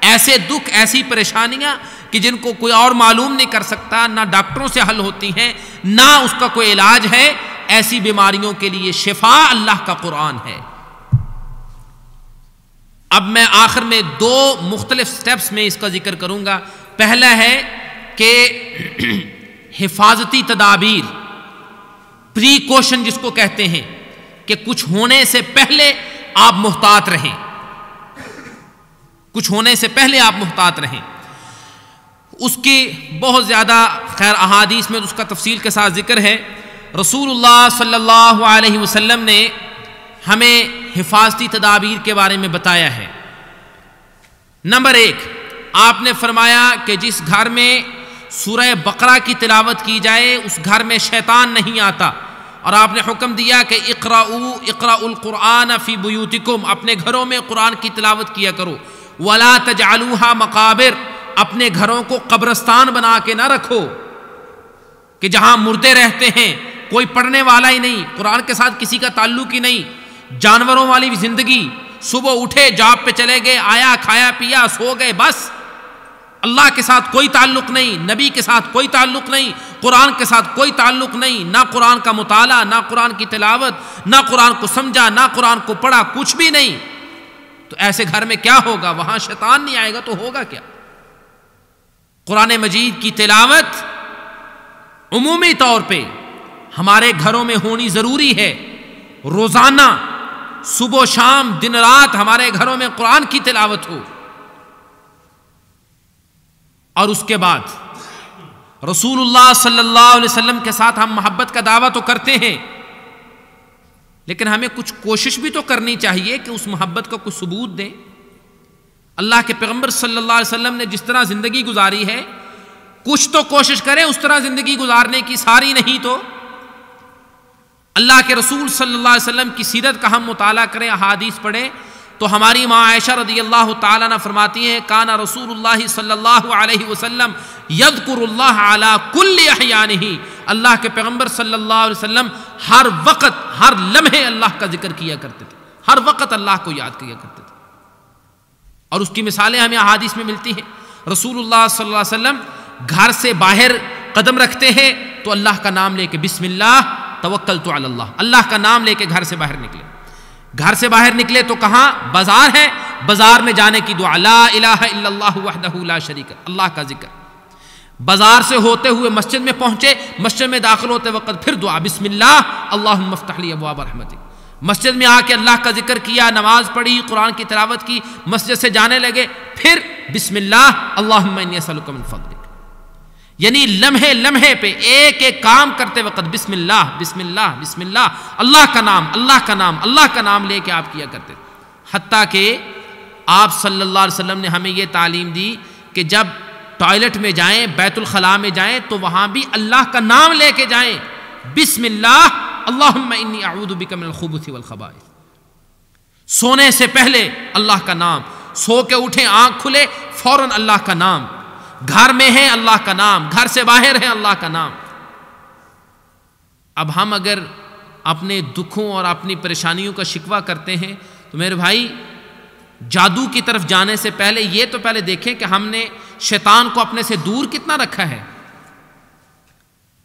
ایسے دکھ, ایسی پریشانیاں کہ جن کو کوئی اور معلوم نہیں کر سکتا, نہ ڈاکٹروں سے حل ہوتی ہیں, نہ اس کا کوئی علاج ہے, ایسی بیماریوں کے لیے شفا اللہ کا قرآن ہے. اب میں آخر میں 2 مختلف سٹیپس میں اس کا ذکر کروں گا. پہلا ہے کہ حفاظتی تدابیر, پریکوشن جس کو کہتے ہیں, کہ کچھ ہونے سے پہلے آپ محتاط رہیں, کچھ ہونے سے پہلے آپ محتاط رہیں. اس کی بہت زیادہ خیر احادیث میں اس کا تفصیل کے ساتھ ذکر ہے. رسول اللہ صلی اللہ علیہ وسلم نے ہمیں حفاظتی تدابیر کے بارے میں بتایا ہے. نمبر 1, آپ نے فرمایا کہ جس گھر میں سورہ بقرہ کی تلاوت کی جائے اس گھر میں شیطان نہیں آتا, اور آپ نے حکم دیا کہ اقرأوا القرآن فی بیوتکم, اپنے گھروں میں قرآن کی تلاوت کیا کرو. ولا تجعلوها مقابر, اپنے گھروں کو قبرستان بنا کے نہ رکھو کہ جہاں مردے رہتے ہیں, کوئی پڑھنے والا ہی نہیں, قرآن کے ساتھ کسی کا تعلق ہی نہیں, جانوروں والی زندگی, صبح اٹھے جاب پہ چلے گئے, آیا کھایا پیا سو گئے, بس اللہ کے ساتھ کوئی تعلق نہیں، نبی کے ساتھ کوئی تعلق نہیں، قرآن کے ساتھ کوئی تعلق نہیں، نہ قرآن کا مطالعہ، نہ قرآن کی تلاوت، نہ قرآن کو سمجھا، نہ قرآن کو پڑھا، کچھ بھی نہیں، تو ایسے گھر میں کیا ہوگا؟ وہاں شیطان نہیں آئے گا تو ہوگا کیا؟ قرآن مجید کی تلاوت عمومی طور پہ ہمارے گھروں میں ہونی ضروری ہے، روزانہ صبح و شام دن رات ہمارے گھروں میں قرآن کی تلاوت ہو۔ اور اس کے بعد رسول اللہ صلی اللہ علیہ وسلم کے ساتھ ہم محبت کا دعویٰ تو کرتے ہیں، لیکن ہمیں کچھ کوشش بھی تو کرنی چاہیے کہ اس محبت کا کچھ ثبوت دیں۔ اللہ کے پیغمبر صلی اللہ علیہ وسلم نے جس طرح زندگی گزاری ہے، کچھ تو کوشش کریں اس طرح زندگی گزارنے کی، ساری نہیں تو۔ اللہ کے رسول صلی اللہ علیہ وسلم کی سیرت کا ہم مطالعہ کریں، احادیث پڑھیں، تو ہماری ماں عائشہ رضی اللہ تعالیٰ عنہ فرماتی ہیں کان رسول اللہ صلی اللہ علیہ وسلم یذکر اللہ علی کل احیانہ، اللہ کے پیغمبر صلی اللہ علیہ وسلم ہر وقت ہر لمحے اللہ کا ذکر کیا کرتے تھے، ہر وقت اللہ کو یاد کیا کرتے تھے، اور اس کی مثالیں ہمیں احادیث میں ملتی ہیں۔ رسول اللہ صلی اللہ علیہ وسلم گھر سے باہر قدم رکھتے ہیں تو اللہ کا نام لے کے بسم اللہ توکلت علی اللہ، اللہ کا نام لے کے گھر سے باہر نکلے۔ گھر سے باہر نکلے تو کہاں؟ بازار ہے، بازار میں جانے کی دعا لا الہ الا اللہ وحدہ لا شریک، اللہ کا ذکر۔ بازار سے ہوتے ہوئے مسجد میں پہنچے، مسجد میں داخل ہوتے وقت پھر دعا بسم اللہ اللہم افتح لی ابواب رحمتک۔ مسجد میں آ کے اللہ کا ذکر کیا، نماز پڑھی، قرآن کی تلاوت کی، مسجد سے جانے لگے پھر بسم اللہ اللہم انی اسألک من فضلک، یعنی لمحے لمحے پہ ایک ایک کام کرتے وقت بسم اللہ بسم اللہ بسم اللہ، اللہ کا نام اللہ کا نام اللہ کا نام لے کے آپ کیا کرتے۔ حتیٰ کہ آپ صلی اللہ علیہ وسلم نے ہمیں یہ تعلیم دی کہ جب ٹوائلٹ میں جائیں، بیت الخلاء میں جائیں تو وہاں بھی اللہ کا نام لے کے جائیں، بسم اللہ اللہم انی اعوذ بک من الخبث والخبائث۔ سونے سے پہلے اللہ کا نام، سو کے اٹھیں آنکھ کھلے فوراً اللہ کا نام، گھر میں ہے اللہ کا نام، گھر سے باہر ہے اللہ کا نام۔ اب ہم اگر اپنے دکھوں اور اپنی پریشانیوں کا شکوہ کرتے ہیں تو میرے بھائی جادو کی طرف جانے سے پہلے یہ تو پہلے دیکھیں کہ ہم نے شیطان کو اپنے سے دور کتنا رکھا ہے۔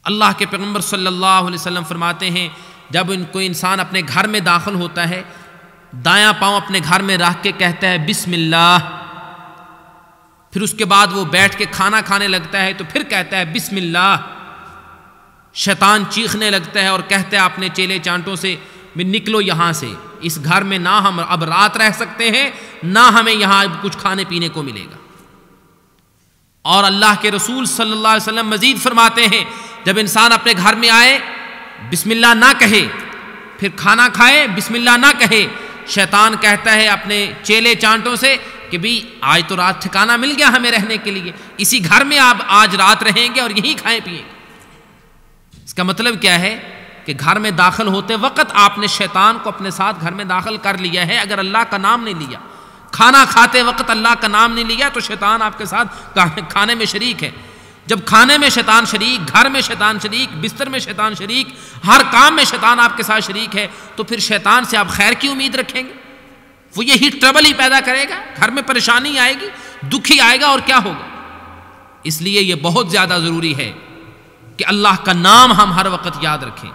اللہ کے پیغمبر صلی اللہ علیہ وسلم فرماتے ہیں جب کوئی انسان اپنے گھر میں داخل ہوتا ہے، دایاں پاؤں اپنے گھر میں رکھ کے کہتا ہے بسم اللہ، پھر اس کے بعد وہ بیٹھ کے کھانا کھانے لگتا ہے تو پھر کہتا ہے بسم اللہ، شیطان چیخنے لگتا ہے اور کہتا ہے اپنے چیلے چانٹوں سے نکلو یہاں سے، اس گھر میں نہ ہم اب رات رہ سکتے ہیں، نہ ہمیں یہاں کچھ کھانے پینے کو ملے گا۔ اور اللہ کے رسول صلی اللہ علیہ وسلم مزید فرماتے ہیں جب انسان اپنے گھر میں آئے بسم اللہ نہ کہے، پھر کھانا کھائے بسم اللہ نہ کہے، شیطان کہتا ہے اپنے چیلے چانٹوں سے کہ بھی آج تو رات ٹھکانہ مل گیا ہمیں رہنے کے لیے، اسی گھر میں آپ آج رات رہیں گے اور یہیں کھائیں پیئیں گے۔ اس کا مطلب کیا ہے کہ گھر میں داخل ہوتے وقت آپ نے شیطان کو اپنے ساتھ گھر میں داخل کر لیا ہے۔ اگر اللہ کا نام نہیں لیا، کھانا کھاتے وقت اللہ کا نام نہیں لیا تو شیطان آپ کے ساتھ کھانے میں شریک ہے۔ جب کھانے میں شیطان شریک، گھر میں شیطان شریک، بستر میں شیطان شریک، ہر کام میں شیطان آپ کے ساتھ شریک ہے، تو پھر شیطان سے آپ خیر کی امید رکھیں گے؟ وہ یہی ٹربل ہی پیدا کرے گا، گھر میں پریشانی آئے گی، دکھ ہی آئے گا، اور کیا ہوگا؟ اس لیے یہ بہت زیادہ ضروری ہے کہ اللہ کا نام ہم ہر وقت یاد رکھیں۔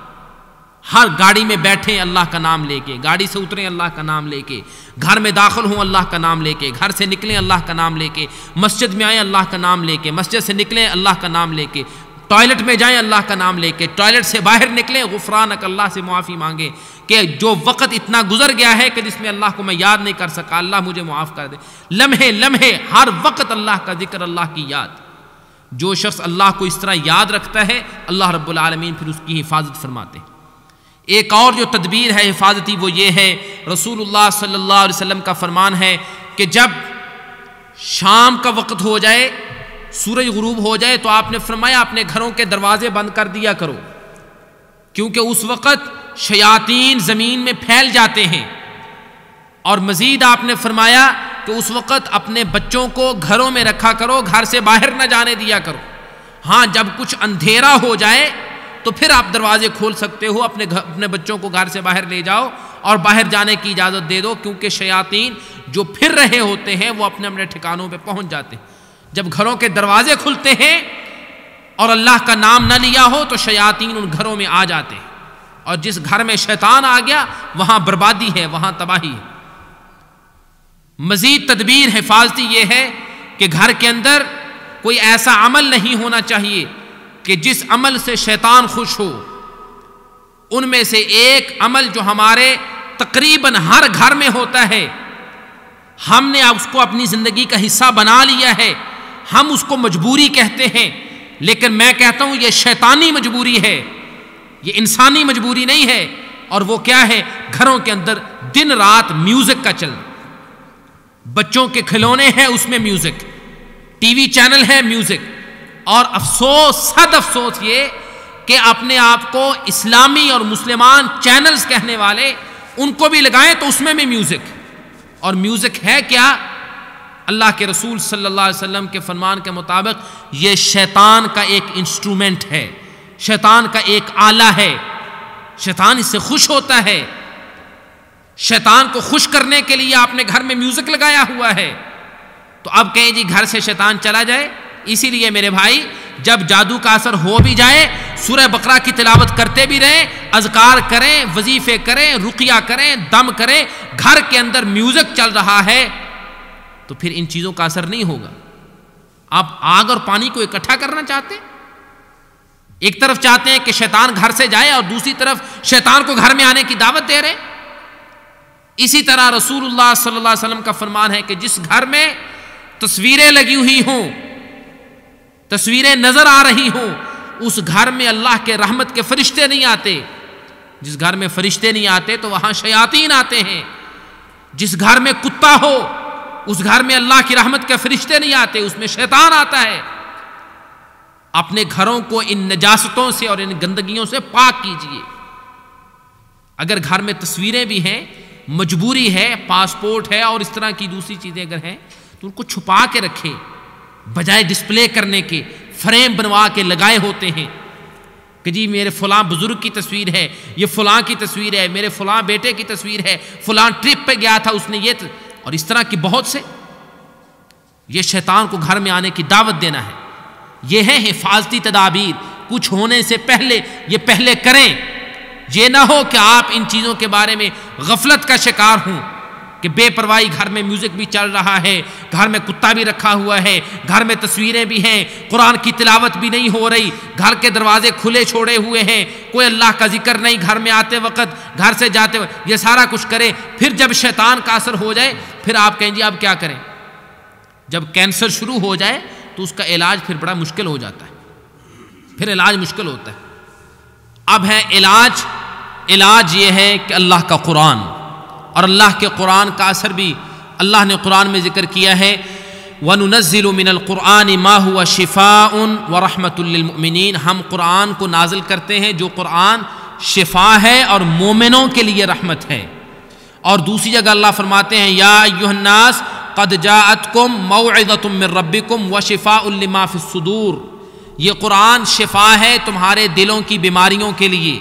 ہر گاڑی میں بیٹھیں اللہ کا نام لے کے، گاڑی سے اتریں اللہ کا نام لے کے، گھر میں داخل ہوں اللہ کا نام لے کے، گھر سے نکلیں اللہ کا نام لے کے، مسجد میں آئیں اللہ کا نام لے کے، مسجد سے نکلیں اللہ کا نام لے کے، ٹوائلٹ میں جائیں اللہ کا نام لے کے، ٹوائلٹ سے باہر نکلیں غفرانک، اللہ سے معافی مانگیں کہ جو وقت اتنا گزر گیا ہے کہ جس میں اللہ کو میں یاد نہیں کر سکا، اللہ مجھے معاف کر دے۔ لمحے لمحے ہر وقت اللہ کا ذکر، اللہ کی یاد۔ جو شخص اللہ کو اس طرح یاد رکھتا ہے اللہ رب العالمین پھر اس کی حفاظت فرماتے ہیں۔ ایک اور جو تدبیر ہے حفاظتی وہ یہ ہے، رسول اللہ صلی اللہ علیہ وسلم کا فرمان ہے کہ جب شام کا وقت ہو جائے، سورج غروب ہو جائے، تو آپ نے فرمایا اپنے گھروں کے دروازے بند کر دیا کرو، کیونکہ اس وقت شیاطین زمین میں پھیل جاتے ہیں۔ اور مزید آپ نے فرمایا کہ اس وقت اپنے بچوں کو گھروں میں رکھا کرو، گھر سے باہر نہ جانے دیا کرو۔ ہاں جب کچھ اندھیرا ہو جائے تو پھر آپ دروازے کھول سکتے ہو، اپنے بچوں کو گھر سے باہر لے جاؤ اور باہر جانے کی اجازت دے دو، کیونکہ شیاطین جو پھر رہے ہوتے ہیں وہ اپنے اپنے ٹھکانوں پہ پہنچ جاتے ہیں۔ جب گھروں کے دروازے کھلتے ہیں اور اللہ کا نام نہ لیا ہو تو شیاطین ان گھروں میں آ جاتے ہیں، اور جس گھر میں شیطان آ گیا وہاں بربادی ہے، وہاں تباہی ہے۔ مزید تدبیر حفاظتی یہ ہے کہ گھر کے اندر کوئی ایسا عمل نہیں ہونا چاہیے کہ جس عمل سے شیطان خوش ہو۔ ان میں سے ایک عمل جو ہمارے تقریباً ہر گھر میں ہوتا ہے، ہم نے اس کو اپنی زندگی کا حصہ بنا لیا ہے، ہم اس کو مجبوری کہتے ہیں، لیکن میں کہتا ہوں یہ شیطانی مجبوری ہے، یہ انسانی مجبوری نہیں ہے۔ اور وہ کیا ہے؟ گھروں کے اندر دن رات میوزک کا چلنا، بچوں کے کھلونے ہیں اس میں میوزک، ٹی وی چینل ہے میوزک، اور افسوس صد افسوس یہ کہ اپنے آپ کو اسلامی اور مسلمان چینلز کہنے والے ان کو بھی لگائیں تو اس میں بھی میوزک۔ اور میوزک ہے کیا؟ اللہ کے رسول صلی اللہ علیہ وسلم کے فرمان کے مطابق یہ شیطان کا ایک انسٹرومنٹ ہے، شیطان کا ایک آلہ ہے، شیطان اس سے خوش ہوتا ہے۔ شیطان کو خوش کرنے کے لیے آپ نے گھر میں میوزک لگایا ہوا ہے، تو اب کہیں جی گھر سے شیطان چلا جائے۔ اسی لیے میرے بھائی جب جادو کا اثر ہو بھی جائے، سورہ بقرہ کی تلاوت کرتے بھی رہیں، اذکار کریں، وظیفے کریں، رقیہ کریں، دم کریں، گھر کے اندر میوزک چل رہا ہے تو پھر ان چیزوں کا اثر نہیں ہوگا۔ آپ آگ اور پانی کو اکٹھا کرنا چاہتے ہیں، ایک طرف چاہتے ہیں کہ شیطان گھر سے جائے اور دوسری طرف شیطان کو گھر میں آنے کی دعوت دے رہے۔ اسی طرح رسول اللہ صلی اللہ علیہ وسلم کا فرمان ہے کہ جس گھر میں تصویریں لگی ہوئی ہوں، تصویریں نظر آ رہی ہوں، اس گھر میں اللہ کے رحمت کے فرشتے نہیں آتے۔ جس گھر میں فرشتے نہیں آتے تو وہاں شیاطین آتے ہیں۔ جس گھر میں کتا ہو اس گھر میں اللہ کی رحمت کے فرشتے نہیں آتے، اس میں شیطان آتا ہے۔ اپنے گھروں کو ان نجاستوں سے اور ان گندگیوں سے پاک کیجیے۔ اگر گھر میں تصویریں بھی ہیں، مجبوری ہے، پاسپورٹ ہے اور اس طرح کی دوسری چیزیں اگر ہیں تو ان کو چھپا کے رکھیں، بجائے ڈسپلے کرنے کے فریم بنوا کے لگائے ہوتے ہیں کہ جی میرے فلاں بزرگ کی تصویر ہے، یہ فلاں کی تصویر ہے، میرے فلاں بیٹے کی تصویر ہے، فلاں ٹرپ پہ گیا تھا اس نے یہ اور اس طرح کی بہت سے۔ یہ شیطان کو گھر میں آنے کی دعوت دینا ہے۔ یہ ہے حفاظتی تدابیر، کچھ ہونے سے پہلے یہ پہلے کریں۔ یہ نہ ہو کہ آپ ان چیزوں کے بارے میں غفلت کا شکار ہوں کہ بے پرواہی گھر میں میوزک بھی چل رہا ہے، گھر میں کتا بھی رکھا ہوا ہے، گھر میں تصویریں بھی ہیں، قرآن کی تلاوت بھی نہیں ہو رہی، گھر کے دروازے کھلے چھوڑے ہوئے ہیں، کوئی اللہ کا ذکر نہیں، گھر میں آتے وقت گھر سے جاتے وقت یہ سارا کچھ کرے۔ پھر جب شیطان کا اثر ہو جائے پھر آپ کہیں جی اب کیا کریں؟ جب کینسر شروع ہو جائے تو اس کا علاج پھر بڑا مشکل ہو جاتا ہے، پھر علاج مشکل ہوتا ہے۔ اب ہے علاج یہ ہے کہ اللہ کا قرآن، اور اللہ کے قرآن کا اثر بھی اللہ نے قرآن میں ذکر کیا ہے، وَنُنَزِّلُ مِنَ الْقُرْآنِ مَا هُوَ شِفَاءٌ وَرَحْمَةٌ لِّلْمُؤْمِنِينَ، ہم قرآن کو نازل کرتے ہیں جو قرآن شفا ہے اور مومنوں کے لیے رحمت ہے۔ اور دوسری جگہ اللہ فرماتے ہیں یا ایھا الناس قد جاءتکم موعظۃ من ربکم وشفاء لما فی الصدور، یہ قرآن شفا ہے تمہارے دلوں کی بیماریوں کے لیے،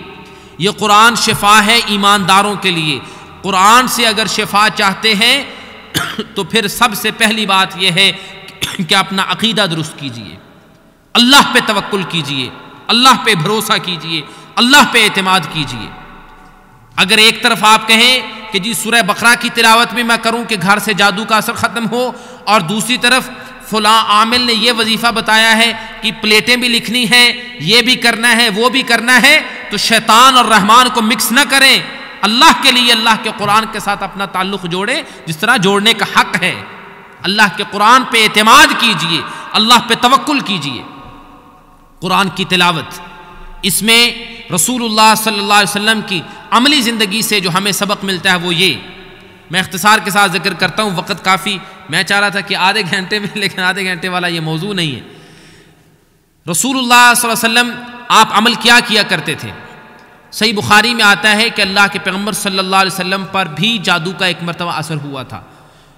یہ قرآن شفا ہے ایمانداروں کے لیے۔ قرآن سے اگر شفا چاہتے ہیں تو پھر سب سے پہلی بات یہ ہے کہ اپنا عقیدہ درست کیجئے، اللہ پہ توکل کیجئے، اللہ پہ بھروسہ کیجئے، اللہ پہ اعتماد کیجئے۔ اگر ایک طرف آپ کہیں کہ جی سورہ بقرہ کی تلاوت بھی میں کروں کہ گھر سے جادو کا اثر ختم ہو، اور دوسری طرف فلاں عامل نے یہ وظیفہ بتایا ہے کہ پلیٹیں بھی لکھنی ہیں، یہ بھی کرنا ہے، وہ بھی کرنا ہے، تو شیطان اور رحمان کو مکس نہ کریں۔ اللہ کے لیے اللہ کے قرآن کے ساتھ اپنا تعلق جوڑیں جس طرح جوڑنے کا حق ہے۔ اللہ کے قرآن پہ اعتماد کیجئے، اللہ پہ توکل کیجئے۔ قرآن کی تلاوت، اس میں رسول اللہ صلی اللہ علیہ وسلم کی عملی زندگی سے جو ہمیں سبق ملتا ہے وہ یہ، میں اختصار کے ساتھ ذکر کرتا ہوں، وقت کافی، میں چاہ رہا تھا کہ آدھے گھنٹے میں، لیکن آدھے گھنٹے والا یہ موضوع نہیں ہے۔ رسول اللہ صلی اللہ علیہ وسلم آپ عمل کیا کرتے تھے؟ صحیح بخاری میں آتا ہے کہ اللہ کے پیغمبر صلی اللہ علیہ وسلم پر بھی جادو کا ایک مرتبہ اثر ہوا تھا۔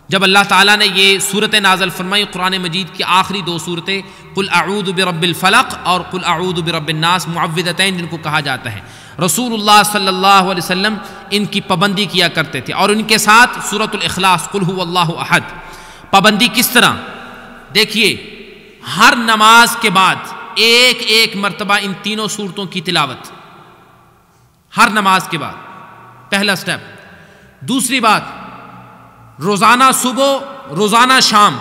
جب اللہ تعالیٰ نے یہ صورتیں نازل فرمائی، قرآن مجید کی آخری دو صورتیں قل اعوذ برب الفلق اور قل اعوذ برب الناس، معوذتین جن کو کہا جاتا ہے، رسول اللہ صلی اللہ علیہ وسلم ان کی پابندی کیا کرتے تھے، اور ان کے ساتھ سورۃ الاخلاص قل هو اللہ احد۔ پابندی کس طرح؟ دیکھیے ہر نماز کے بعد ایک ایک مرتبہ ان تینوں سورتوں کی تلاوت، ہر نماز کے بعد، پہلا سٹیپ۔ دوسری بات، روزانہ صبح روزانہ شام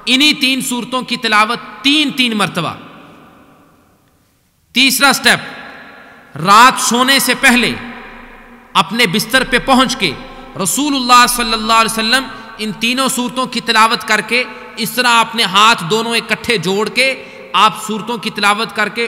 انہی 3 سورتوں کی تلاوت 3 مرتبہ۔ تیسرا سٹیپ، رات سونے سے پہلے اپنے بستر پہ پہنچ کے رسول اللہ صلی اللہ علیہ وسلم ان تینوں سورتوں کی تلاوت کر کے، اس طرح اپنے ہاتھ دونوں اکٹھے جوڑ کے آپ سورتوں کی تلاوت کر کے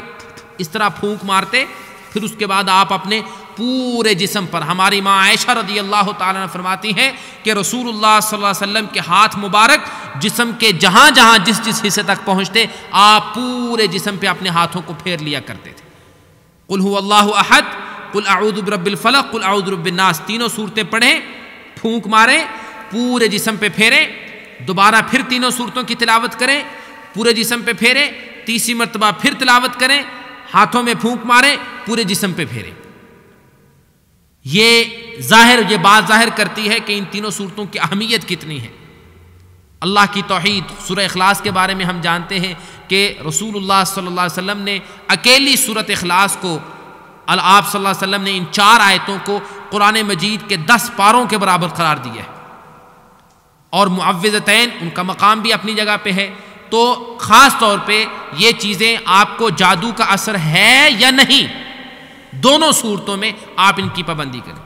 اس طرح پھونک مارتے، پھر اس کے بعد آپ اپنے پورے جسم پر، ہماری ماں عائشہ رضی اللہ تعالیٰ عنہ فرماتی ہیں کہ رسول اللہ صلی اللہ علیہ وسلم کے ہاتھ مبارک جسم کے جہاں جہاں جس حصے تک پہنچتے، آپ پورے جسم پہ اپنے ہاتھوں کو پھیر لیا کرتے تھے۔ قل هو اللہ احد، قل اعوذ برب الفلق، قل اعوذ برب الناس، تینوں صورتیں پڑھیں، پھونک ماریں، پورے جسم پہ پھیریں، دوبارہ پھر تینوں صورتوں کی تلاوت کریں، پورے جسم پہ پھیریں، تیسری مرتبہ پھر تلاوت کریں، ہاتھوں میں پھونک ماریں، پورے جسم پہ پھیریں۔ یہ بات ظاہر کرتی ہے کہ ان تینوں صورتوں کی اہمیت کتنی ہے۔ اللہ کی توحید، سورہ اخلاص کے بارے میں ہم جانتے ہیں کہ رسول اللہ صلی اللہ علیہ وسلم نے اکیلی سورۃ اخلاص کو، آپ صلی اللہ علیہ وسلم نے ان 4 آیتوں کو قرآن مجید کے 10 پاروں کے برابر قرار دیا ہے، اور معوذتین ان کا مقام بھی اپنی جگہ پہ ہے۔ تو خاص طور پہ یہ چیزیں آپ کو جادو کا اثر ہے یا نہیں، دونوں صورتوں میں آپ ان کی پابندی کریں۔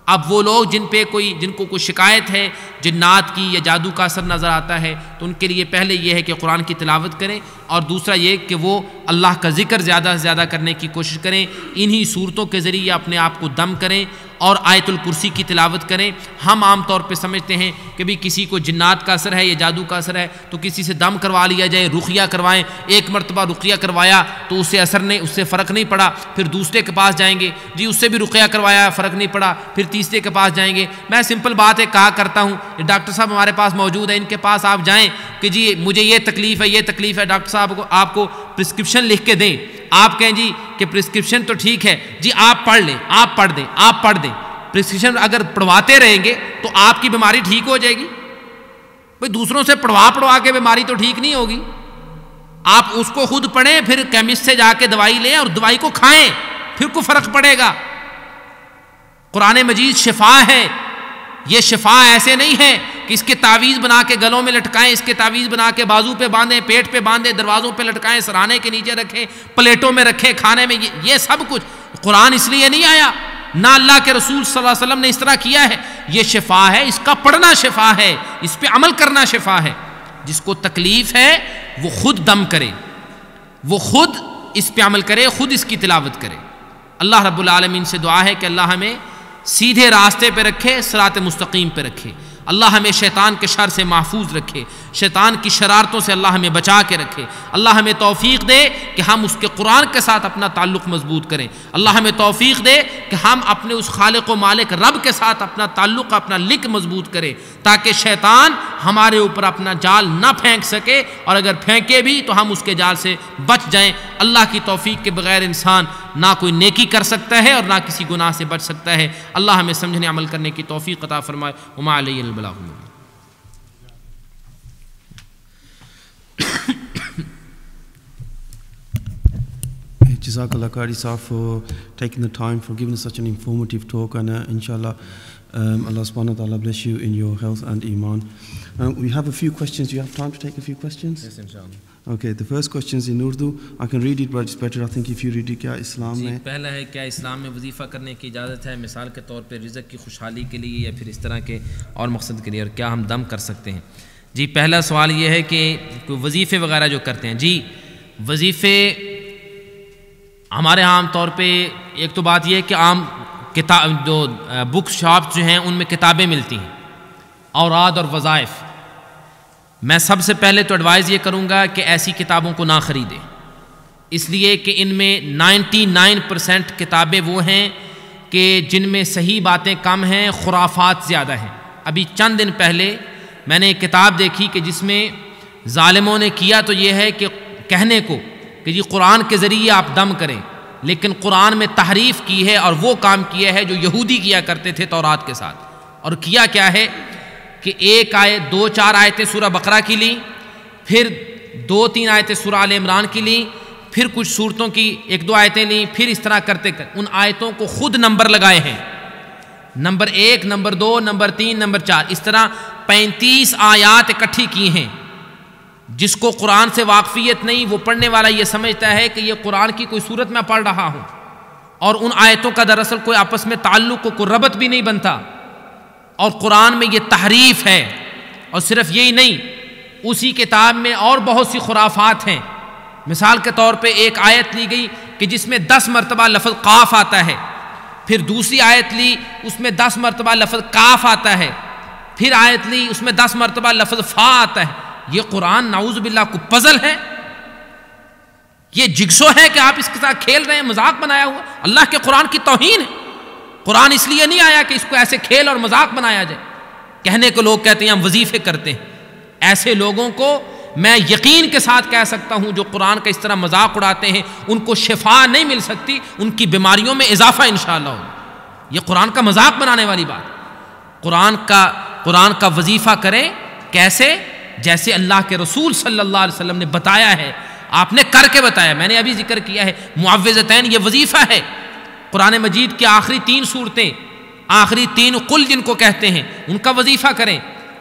اب وہ لوگ جن کو کوئی شکایت ہے جنات کی یا جادو کا اثر نظر آتا ہے، تو ان کے لیے پہلے یہ ہے کہ قرآن کی تلاوت کریں، اور دوسرا یہ کہ وہ اللہ کا ذکر زیادہ سے زیادہ کرنے کی کوشش کریں، انہی صورتوں کے ذریعے اپنے آپ کو دم کریں اور آیت الکرسی کی تلاوت کریں۔ ہم عام طور پہ سمجھتے ہیں کہ بھی کسی کو جنات کا اثر ہے یا جادو کا اثر ہے تو کسی سے دم کروا لیا جائے، رقیہ کروائیں، ایک مرتبہ رقیہ کروایا تو اس سے فرق نہیں پڑا، پھر دوسرے کے پاس جائیں گے، جی اس سے بھی رقیہ کروایا فرق نہیں پڑا، پھر تیسرے کے پاس جائیں گے۔ میں سمپل بات ہے کہا کرتا ہوں، ڈاکٹر صاحب ہمارے پاس موجود ہیں، ان کے پاس آپ جائیں کہ جی مجھے یہ تکلیف ہے، ڈاکٹر صاحب کو آپ کو پرسکرپشن لکھ کے دیں، آپ کہیں جی کہ پرسکرپشن تو ٹھیک ہے جی آپ پڑھ لیں، آپ پڑھ دیں، پرسکرپشن اگر پڑھواتے رہیں گے تو آپ کی بیماری ٹھیک ہو جائے گی؟ بھئی دوسروں سے پڑھوا کے بیماری تو ٹھیک نہیں ہوگی۔ آپ اس کو خود پڑھیں، پھر کیمسٹ سے جا کے دوائی لیں اور دوائی کو کھائیں، پھر کو فرق پڑے گا۔ قرآن مجید شفا ہے، یہ شفا ایسے نہیں ہے کہ اس کے تعویذ بنا کے گلوں میں لٹکائیں، اس کے تعویذ بنا کے بازو پہ باندھیں، پیٹ پہ باندھیں، دروازوں پہ لٹکائیں، سرانے کے نیچے رکھیں، پلیٹوں میں رکھیں، کھانے میں، یہ سب کچھ قرآن اس لیے نہیں آیا، نہ اللہ کے رسول صلی اللہ علیہ وسلم نے اس طرح کیا ہے۔ یہ شفا ہے، اس کا پڑھنا شفا ہے، اس پہ عمل کرنا شفا ہے۔ جس کو تکلیف ہے وہ خود دم کرے، وہ خود اس پہ عمل کرے، خود اس کی تلاوت کرے۔ اللہ رب العالمین سے دعا ہے کہ اللہ ہمیں سیدھے راستے پہ رکھے، صراط مستقیم پہ رکھے، اللہ ہمیں شیطان کے شر سے محفوظ رکھے، شیطان کی شرارتوں سے اللہ ہمیں بچا کے رکھے، اللہ ہمیں توفیق دے کہ ہم اس کے قرآن کے ساتھ اپنا تعلق مضبوط کریں، اللہ ہمیں توفیق دے کہ ہم اپنے اس خالق و مالک رب کے ساتھ اپنا تعلق، اپنا لنک مضبوط کریں، تاکہ شیطان ہمارے اوپر اپنا جال نہ پھینک سکے، اور اگر پھینکے بھی تو ہم اس کے جال سے بچ جائیں۔ اللہ کی توفیق کے بغیر انسان نہ کوئی نیکی کر سکتا ہے اور نہ کسی گناہ سے بچ سکتا ہے۔ اللہ ہمیں سمجھنے عمل کرنے کی توفیق عطا فرمائے۔ وما علی البلاغ المبین۔ Jazakallah Qari Sahib for taking the time, for giving us such an informative talk, and inshallah Allah subhanahu wa ta'ala bless you in your health and iman. We have a few questions. Do you have time to take a few questions? Yes, inshallah. Okay, the first question is in Urdu. I can read it, but it's better I think if you read it. کیا اسلام میں پہلا ہے کیا اسلام میں وظیفہ کرنے کی اجازت ہے، مثال کے طور پہ رزق کی خوشحالی کے لیے یا پھر اس طرح کے اور مقصد کے لیے، اور کیا ہم دم کر سکتے ہیں؟ جی پہلا سوال یہ ہے کہ کوئی وظیفے وغیرہ جو کرتے ہیں، جی وظیفے ہمارے عام طور پہ ایک تو بات یہ ہے کہ عام کتاب جو بک شاپ جو ہیں ان میں کتابیں ملتی ہیں، اوراد اور وظائف۔ میں سب سے پہلے تو ایڈوائز یہ کروں گا کہ ایسی کتابوں کو نہ خریدیں، اس لیے کہ ان میں 99% کتابیں وہ ہیں کہ جن میں صحیح باتیں کم ہیں، خرافات زیادہ ہیں۔ ابھی چند دن پہلے میں نے ایک کتاب دیکھی کہ جس میں ظالموں نے کیا تو یہ ہے کہ کہنے کو کہ جی قرآن کے ذریعے آپ دم کریں، لیکن قرآن میں تحریف کی ہے اور وہ کام کیا ہے جو یہودی کیا کرتے تھے تورات کے ساتھ۔ اور کیا ہے کہ ایک آیت 2-4 آیتیں سورہ بقرہ کی لی، پھر 2-3 آیتیں سورہ آل عمران کی لیں، پھر کچھ صورتوں کی 1-2 آیتیں لیں، پھر اس طرح کرتے ان آیتوں کو خود نمبر لگائے ہیں، نمبر 1، نمبر 2، نمبر 3، نمبر 4، اس طرح 35 آیات اکٹھی کی ہیں۔ جس کو قرآن سے واقفیت نہیں، وہ پڑھنے والا یہ سمجھتا ہے کہ یہ قرآن کی کوئی صورت میں پڑھ رہا ہوں، اور ان آیتوں کا دراصل کوئی آپس میں تعلق کوئی ربط بھی نہیں بنتا، اور قرآن میں یہ تحریف ہے۔ اور صرف یہی نہیں، اسی کتاب میں اور بہت سی خرافات ہیں۔ مثال کے طور پہ ایک آیت لی گئی کہ جس میں 10 مرتبہ لفظ قاف آتا ہے، پھر دوسری آیت لی اس میں 10 مرتبہ لفظ کاف آتا ہے، پھر آیت لی اس میں 10 مرتبہ لفظ فا آتا ہے۔ یہ قرآن نعوذ باللہ کو پزل ہے، یہ جگسو ہے کہ آپ اس کے ساتھ کھیل رہے ہیں، مذاق بنایا ہوا۔ اللہ کے قرآن کی توہین ہے۔ قرآن اس لیے نہیں آیا کہ اس کو ایسے کھیل اور مذاق بنایا جائے۔ کہنے کو لوگ کہتے ہیں ہم وظیفے کرتے ہیں، ایسے لوگوں کو میں یقین کے ساتھ کہہ سکتا ہوں جو قرآن کا اس طرح مذاق اڑاتے ہیں ان کو شفا نہیں مل سکتی، ان کی بیماریوں میں اضافہ انشاءاللہ ہوگا۔ یہ قرآن کا مذاق بنانے والی بات۔ قرآن کا وظیفہ کریں، کیسے؟ جیسے اللہ کے رسول صلی اللہ علیہ وسلم نے بتایا ہے، آپ نے کر کے بتایا۔ میں نے ابھی ذکر کیا ہے معوذتین، یہ وظیفہ ہے۔ قرآن مجید کی آخری 3 صورتیں، آخری 3 قل جن کو کہتے ہیں، ان کا وظیفہ کریں،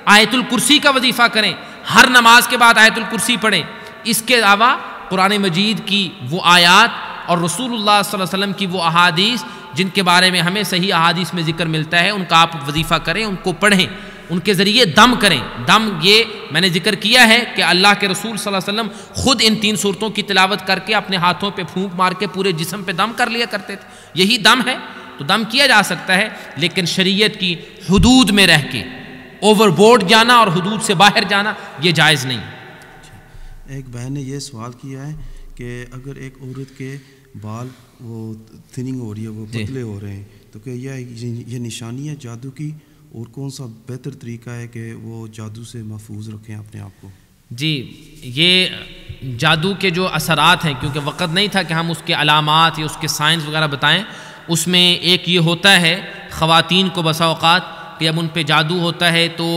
آیت الکرسی کا وظیفہ کریں، ہر نماز کے بعد آیت الکرسی پڑھیں۔ اس کے علاوہ قرآن مجید کی وہ آیات اور رسول اللہ صلی اللہ علیہ وسلم کی وہ احادیث جن کے بارے میں ہمیں صحیح احادیث میں ذکر ملتا ہے، ان کا آپ وظیفہ کریں، ان کو پڑھیں، ان کے ذریعے دم کریں۔ دم یہ میں نے ذکر کیا ہے کہ اللہ کے رسول صلی اللہ علیہ وسلم خود ان 3 صورتوں کی تلاوت کر کے اپنے ہاتھوں پہ پھونک مار کے پورے جسم پہ دم کر لیا کرتے تھے۔ یہی دم ہے، تو دم کیا جا سکتا ہے، لیکن شریعت کی حدود میں رہ کے اوور بورڈ جانا اور حدود سے باہر جانا یہ جائز نہیں۔ ایک بہن نے یہ سوال کیا ہے کہ اگر ایک عورت کے بال وہ تھننگ ہو رہی ہے، وہ پتلے ہو رہے ہیں، تو کہ یہ نشانی ہے جادو کی، اور کون سا بہتر طریقہ ہے کہ وہ جادو سے محفوظ رکھیں اپنے آپ کو؟ جی، یہ جادو کے جو اثرات ہیں، کیونکہ وقت نہیں تھا کہ ہم اس کے علامات یا اس کے سائنس وغیرہ بتائیں، اس میں ایک یہ ہوتا ہے خواتین کو بسا اوقات کہ جب ان پہ جادو ہوتا ہے تو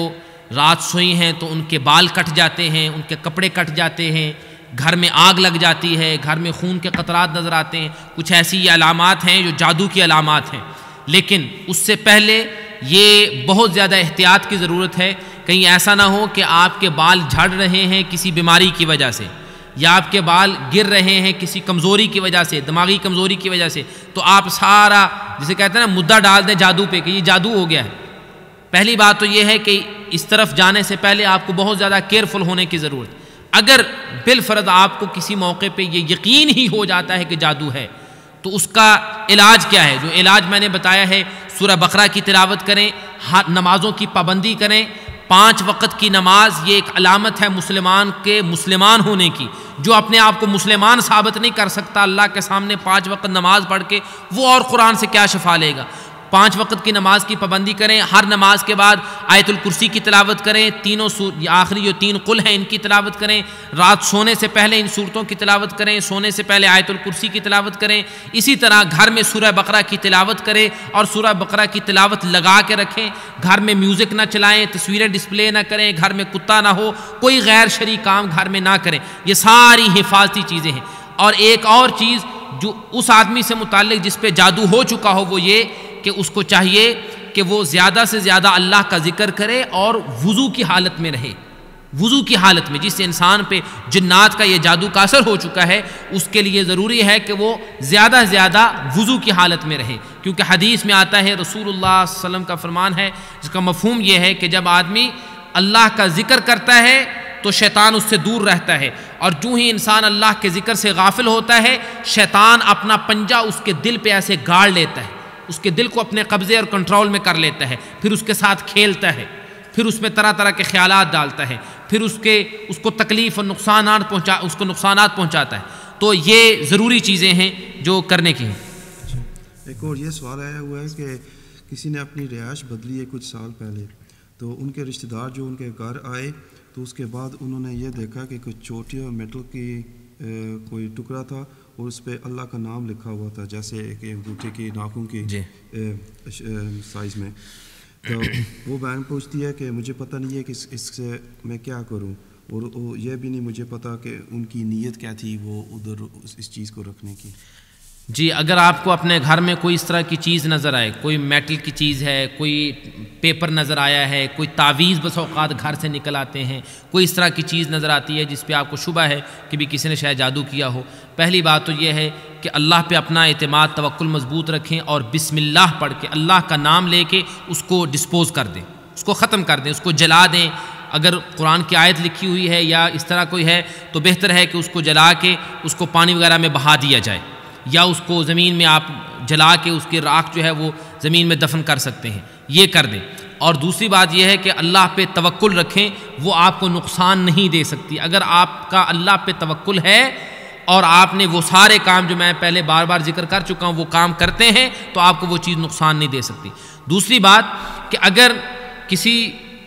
رات سوئی ہیں تو ان کے بال کٹ جاتے ہیں، ان کے کپڑے کٹ جاتے ہیں، گھر میں آگ لگ جاتی ہے، گھر میں خون کے قطرات نظر آتے ہیں، کچھ ایسی یہ علامات ہیں جو جادو کی علامات ہیں۔ لیکن اس سے پہلے یہ بہت زیادہ احتیاط کی ضرورت ہے، کہیں ایسا نہ ہو کہ آپ کے بال جھڑ رہے ہیں کسی بیماری کی وجہ سے، یا آپ کے بال گر رہے ہیں کسی کمزوری کی وجہ سے، دماغی کمزوری کی وجہ سے، تو آپ سارا جسے کہتے ہیں نا مدعا ڈال دیں جادو پہ کہ یہ جادو ہو گیا ہے۔ پہلی بات تو یہ ہے کہ اس طرف جانے سے پہلے آپ کو بہت زیادہ کیئرفل ہونے کی ضرورت۔ اگر بالفرض آپ کو کسی موقع پہ یہ یقین ہی ہو جاتا ہے کہ جادو ہے تو اس کا علاج کیا ہے؟ جو علاج میں نے بتایا ہے، سورہ بقرہ کی تلاوت کریں، نمازوں کی پابندی کریں۔ 5 وقت کی نماز یہ ایک علامت ہے مسلمان کے مسلمان ہونے کی۔ جو اپنے آپ کو مسلمان ثابت نہیں کر سکتا اللہ کے سامنے 5 وقت نماز پڑھ کے، وہ اور قرآن سے کیا شفا لے گا؟ 5 وقت کی نماز کی پابندی کریں، ہر نماز کے بعد آیت الکرسی کی تلاوت کریں، آخری جو 3 قل ہیں ان کی تلاوت کریں، رات سونے سے پہلے ان صورتوں کی تلاوت کریں، سونے سے پہلے آیت الکرسی کی تلاوت کریں۔ اسی طرح گھر میں سورہ بقرہ کی تلاوت کریں اور سورہ بقرہ کی تلاوت لگا کے رکھیں۔ گھر میں میوزک نہ چلائیں، تصویریں ڈسپلے نہ کریں، گھر میں کتا نہ ہو، کوئی غیر شرعی کام گھر میں نہ کریں۔ یہ ساری حفاظتی چیزیں ہیں۔ اور ایک اور چیز جو اس آدمی سے متعلق جس پہ جادو ہو چکا ہو، وہ یہ کہ اس کو چاہیے کہ وہ زیادہ سے زیادہ اللہ کا ذکر کرے اور وضو کی حالت میں رہے۔ وضو کی حالت میں، جس انسان پہ جنات کا یہ جادو کا اثر ہو چکا ہے، اس کے لیے ضروری ہے کہ وہ زیادہ سے زیادہ وضو کی حالت میں رہے، کیونکہ حدیث میں آتا ہے، رسول اللہ صلی اللہ علیہ وسلم کا فرمان ہے، جس کا مفہوم یہ ہے کہ جب آدمی اللہ کا ذکر کرتا ہے تو شیطان اس سے دور رہتا ہے، اور جو ہی انسان اللہ کے ذکر سے غافل ہوتا ہے، شیطان اپنا پنجہ اس کے دل پہ ایسے گاڑ لیتا ہے، اس کے دل کو اپنے قبضے اور کنٹرول میں کر لیتا ہے، پھر اس کے ساتھ کھیلتا ہے، پھر اس میں طرح طرح کے خیالات ڈالتا ہے، پھر اس کو تکلیف اور نقصانات پہنچاتا ہے۔ تو یہ ضروری چیزیں ہیں جو کرنے کی ہیں۔ ایک اور یہ سوال آیا ہوا ہے کہ کسی نے اپنی رہائش بدلی ہے کچھ سال پہلے، تو ان کے رشتہ دار جو ان کے گھر آئے تو اس کے بعد انہوں نے یہ دیکھا کہ کچھ چوٹی اور میٹل کی کوئی ٹکڑا تھا اور اس پہ اللہ کا نام لکھا ہوا تھا، جیسے ایک انگوٹھے کی ناخن کی سائز میں۔ تو وہ بہن پوچھتی ہے کہ مجھے پتہ نہیں ہے کہ اس سے میں کیا کروں، اور یہ بھی نہیں مجھے پتا کہ ان کی نیت کیا تھی وہ ادھر اس چیز کو رکھنے کی. جی اگر آپ کو اپنے گھر میں کوئی اس طرح کی چیز نظر آئے, کوئی میٹل کی چیز ہے, کوئی پیپر نظر آیا ہے, کوئی تعویذ بس اوقات گھر سے نکل آتے ہیں, کوئی اس طرح کی چیز نظر آتی ہے جس پہ آپ کو شبہ ہے کہ بھی کسی نے شاید جادو کیا ہو, پہلی بات تو یہ ہے کہ اللہ پہ اپنا اعتماد توکل مضبوط رکھیں اور بسم اللہ پڑھ کے اللہ کا نام لے کے اس کو ڈسپوز کر دیں, اس کو ختم کر دیں, اس کو جلا دیں. اگر قرآن کی آیت لکھی ہوئی ہے یا اس طرح کوئی ہے تو بہتر ہے کہ اس کو جلا کے اس کو پانی وغیرہ میں بہا دیا جائے, یا اس کو زمین میں آپ جلا کے اس کی راکھ جو ہے وہ زمین میں دفن کر سکتے ہیں, یہ کر دیں. اور دوسری بات یہ ہے کہ اللہ پہ توکل رکھیں, وہ آپ کو نقصان نہیں دے سکتی. اگر آپ کا اللہ پہ توکل ہے اور آپ نے وہ سارے کام جو میں پہلے بار بار ذکر کر چکا ہوں وہ کام کرتے ہیں تو آپ کو وہ چیز نقصان نہیں دے سکتی. دوسری بات کہ اگر کسی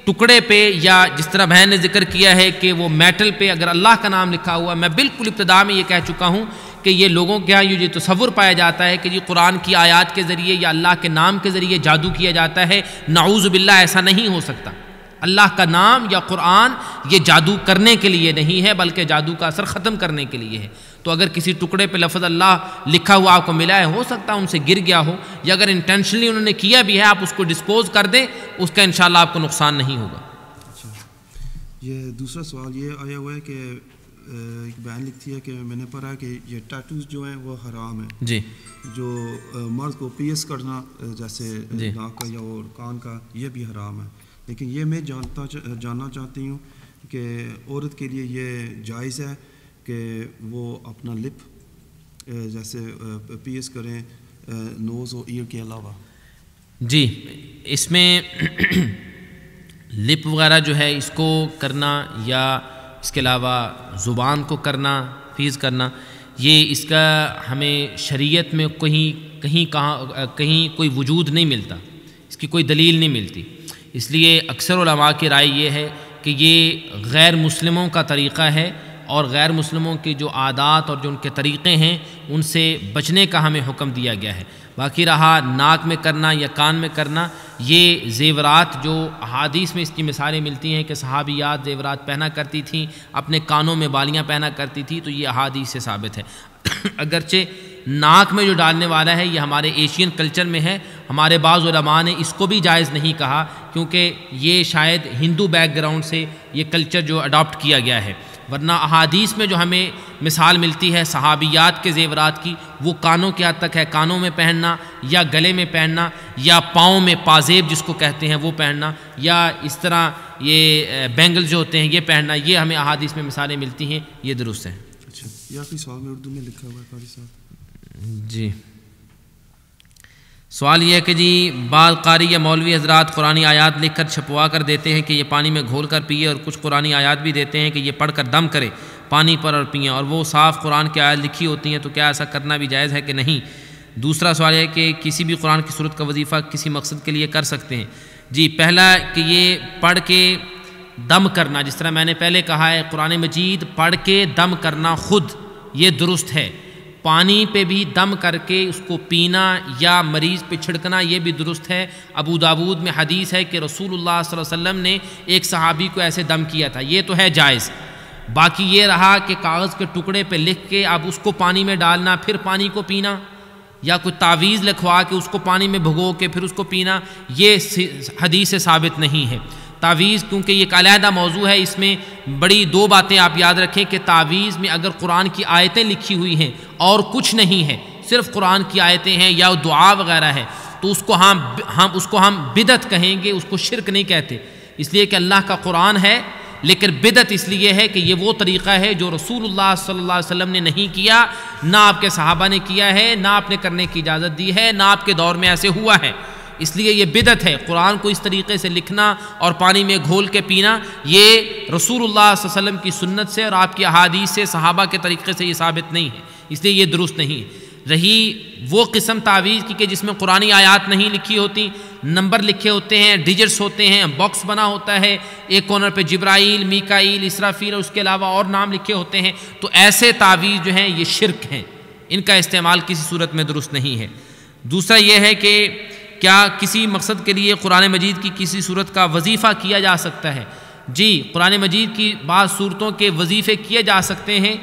ٹکڑے پہ یا جس طرح بہن نے ذکر کیا ہے کہ وہ میٹل پہ اگر اللہ کا نام لکھا ہوا, میں بالکل ابتدا میں یہ کہہ چکا ہوں کہ یہ لوگوں کے یہاں یہ تصور پایا جاتا ہے کہ جی قرآن کی آیات کے ذریعے یا اللہ کے نام کے ذریعے جادو کیا جاتا ہے. نعوذ باللہ, ایسا نہیں ہو سکتا. اللہ کا نام یا قرآن یہ جادو کرنے کے لیے نہیں ہے بلکہ جادو کا اثر ختم کرنے کے لیے ہے. تو اگر کسی ٹکڑے پہ لفظ اللہ لکھا ہوا آپ کو ملا ہے, ہو سکتا ہے ان سے گر گیا ہو, یا اگر انٹینشنلی انہوں نے کیا بھی ہے آپ اس کو ڈسپوز کر دیں, اس کا انشاءاللہ آپ کو نقصان نہیں ہوگا. اچھا, یہ دوسرا سوال یہ آیا ہوا ہے کہ ایک بیان لکھتی ہے کہ میں نے پڑھا کہ یہ ٹیٹوز جو ہیں وہ حرام ہیں. جی, جو مرد کو پیس کرنا جیسے ناک کا یا اور کان کا یہ بھی حرام ہے. لیکن یہ میں جاننا چاہتی ہوں کہ عورت کے لیے یہ جائز ہے کہ وہ اپنا لپ جیسے پیس کریں نوز اور ایئر کے علاوہ. جی, اس میں لپ وغیرہ جو ہے اس کو کرنا یا اس کے علاوہ زبان کو کرنا, فیض کرنا, یہ اس کا ہمیں شریعت میں کہیں کوئی وجود نہیں ملتا, اس کی کوئی دلیل نہیں ملتی. اس لیے اکثر علماء کی رائے یہ ہے کہ یہ غیر مسلموں کا طریقہ ہے اور غیر مسلموں کے جو عادات اور جو ان کے طریقے ہیں ان سے بچنے کا ہمیں حکم دیا گیا ہے. باقی رہا ناک میں کرنا یا کان میں کرنا, یہ زیورات جو احادیث میں اس کی مثالیں ملتی ہیں کہ صحابیات زیورات پہنا کرتی تھیں, اپنے کانوں میں بالیاں پہنا کرتی تھی, تو یہ احادیث سے ثابت ہے. اگرچہ ناک میں جو ڈالنے والا ہے یہ ہمارے ایشین کلچر میں ہے, ہمارے بعض علماء نے اس کو بھی جائز نہیں کہا کیونکہ یہ شاید ہندو بیک گراؤنڈ سے یہ کلچر جو اڈاپٹ کیا گیا ہے. ورنہ احادیث میں جو ہمیں مثال ملتی ہے صحابیات کے زیورات کی وہ کانوں کے حد تک ہے, کانوں میں پہننا یا گلے میں پہننا یا پاؤں میں پازیب جس کو کہتے ہیں وہ پہننا, یا اس طرح یہ بینگل جو ہوتے ہیں یہ پہننا, یہ ہمیں احادیث میں مثالیں ملتی ہیں, یہ درست ہیں. اچھا, یا کوئی سوال میں اردو میں لکھا ہوا ہے قاری صاحب؟ جی, سوال یہ ہے کہ جی بعض قاری یا مولوی حضرات قرآنی آیات لکھ کر چھپوا کر دیتے ہیں کہ یہ پانی میں گھول کر پیے, اور کچھ قرآنی آیات بھی دیتے ہیں کہ یہ پڑھ کر دم کرے پانی پر اور پئیں, اور وہ صاف قرآن کی آیات لکھی ہوتی ہیں, تو کیا ایسا کرنا بھی جائز ہے کہ نہیں؟ دوسرا سوال ہے کہ کسی بھی قرآن کی صورت کا وظیفہ کسی مقصد کے لیے کر سکتے ہیں؟ جی, پہلا کہ یہ پڑھ کے دم کرنا, جس طرح میں نے پہلے کہا ہے قرآن مجید پڑھ کے دم کرنا خود یہ درست ہے, پانی پہ بھی دم کر کے اس کو پینا یا مریض پہ چھڑکنا یہ بھی درست ہے. ابو داود میں حدیث ہے کہ رسول اللہ صلی اللہ علیہ وسلم نے ایک صحابی کو ایسے دم کیا تھا, یہ تو ہے جائز. باقی یہ رہا کہ کاغذ کے ٹکڑے پہ لکھ کے اب اس کو پانی میں ڈالنا پھر پانی کو پینا, یا کوئی تعویذ لکھوا کے اس کو پانی میں بھگو کے پھر اس کو پینا, یہ حدیث سے ثابت نہیں ہے. تعویذ کیونکہ یہ ایک علیحدہ موضوع ہے, اس میں بڑی دو باتیں آپ یاد رکھیں کہ تعویذ میں اگر قرآن کی آیتیں لکھی ہوئی ہیں اور کچھ نہیں ہے, صرف قرآن کی آیتیں ہیں یا دعا وغیرہ ہے, تو اس کو ہم بدعت کہیں گے, اس کو شرک نہیں کہتے, اس لیے کہ اللہ کا قرآن ہے. لیکن بدعت اس لیے ہے کہ یہ وہ طریقہ ہے جو رسول اللہ صلی اللہ علیہ وسلم نے نہیں کیا, نہ آپ کے صحابہ نے کیا ہے, نہ آپ نے کرنے کی اجازت دی ہے, نہ آپ کے دور میں ایسے ہوا ہے, اس لیے یہ بدعت ہے. قرآن کو اس طریقے سے لکھنا اور پانی میں گھول کے پینا یہ رسول اللہ صلی اللہ علیہ وسلم کی سنت سے اور آپ کی احادیث سے صحابہ کے طریقے سے یہ ثابت نہیں ہے, اس لیے یہ درست نہیں. رہی وہ قسم تعویذ کی کہ جس میں قرآنی آیات نہیں لکھی ہوتی, نمبر لکھے ہوتے ہیں, ڈیجٹس ہوتے ہیں, باکس بنا ہوتا ہے, ایک کارنر پہ جبرائیل, میکائیل, اسرافیل اور اس کے علاوہ اور نام لکھے ہوتے ہیں, تو ایسے تعویذ جو ہیں یہ شرک ہیں, ان کا استعمال کسی صورت میں درست نہیں ہے. دوسرا یہ ہے کہ کیا کسی مقصد کے لیے قرآن مجید کی کسی صورت کا وظیفہ کیا جا سکتا ہے؟ جی قرآن مجید کی بعض صورتوں کے وظیفے کیے جا سکتے ہیں،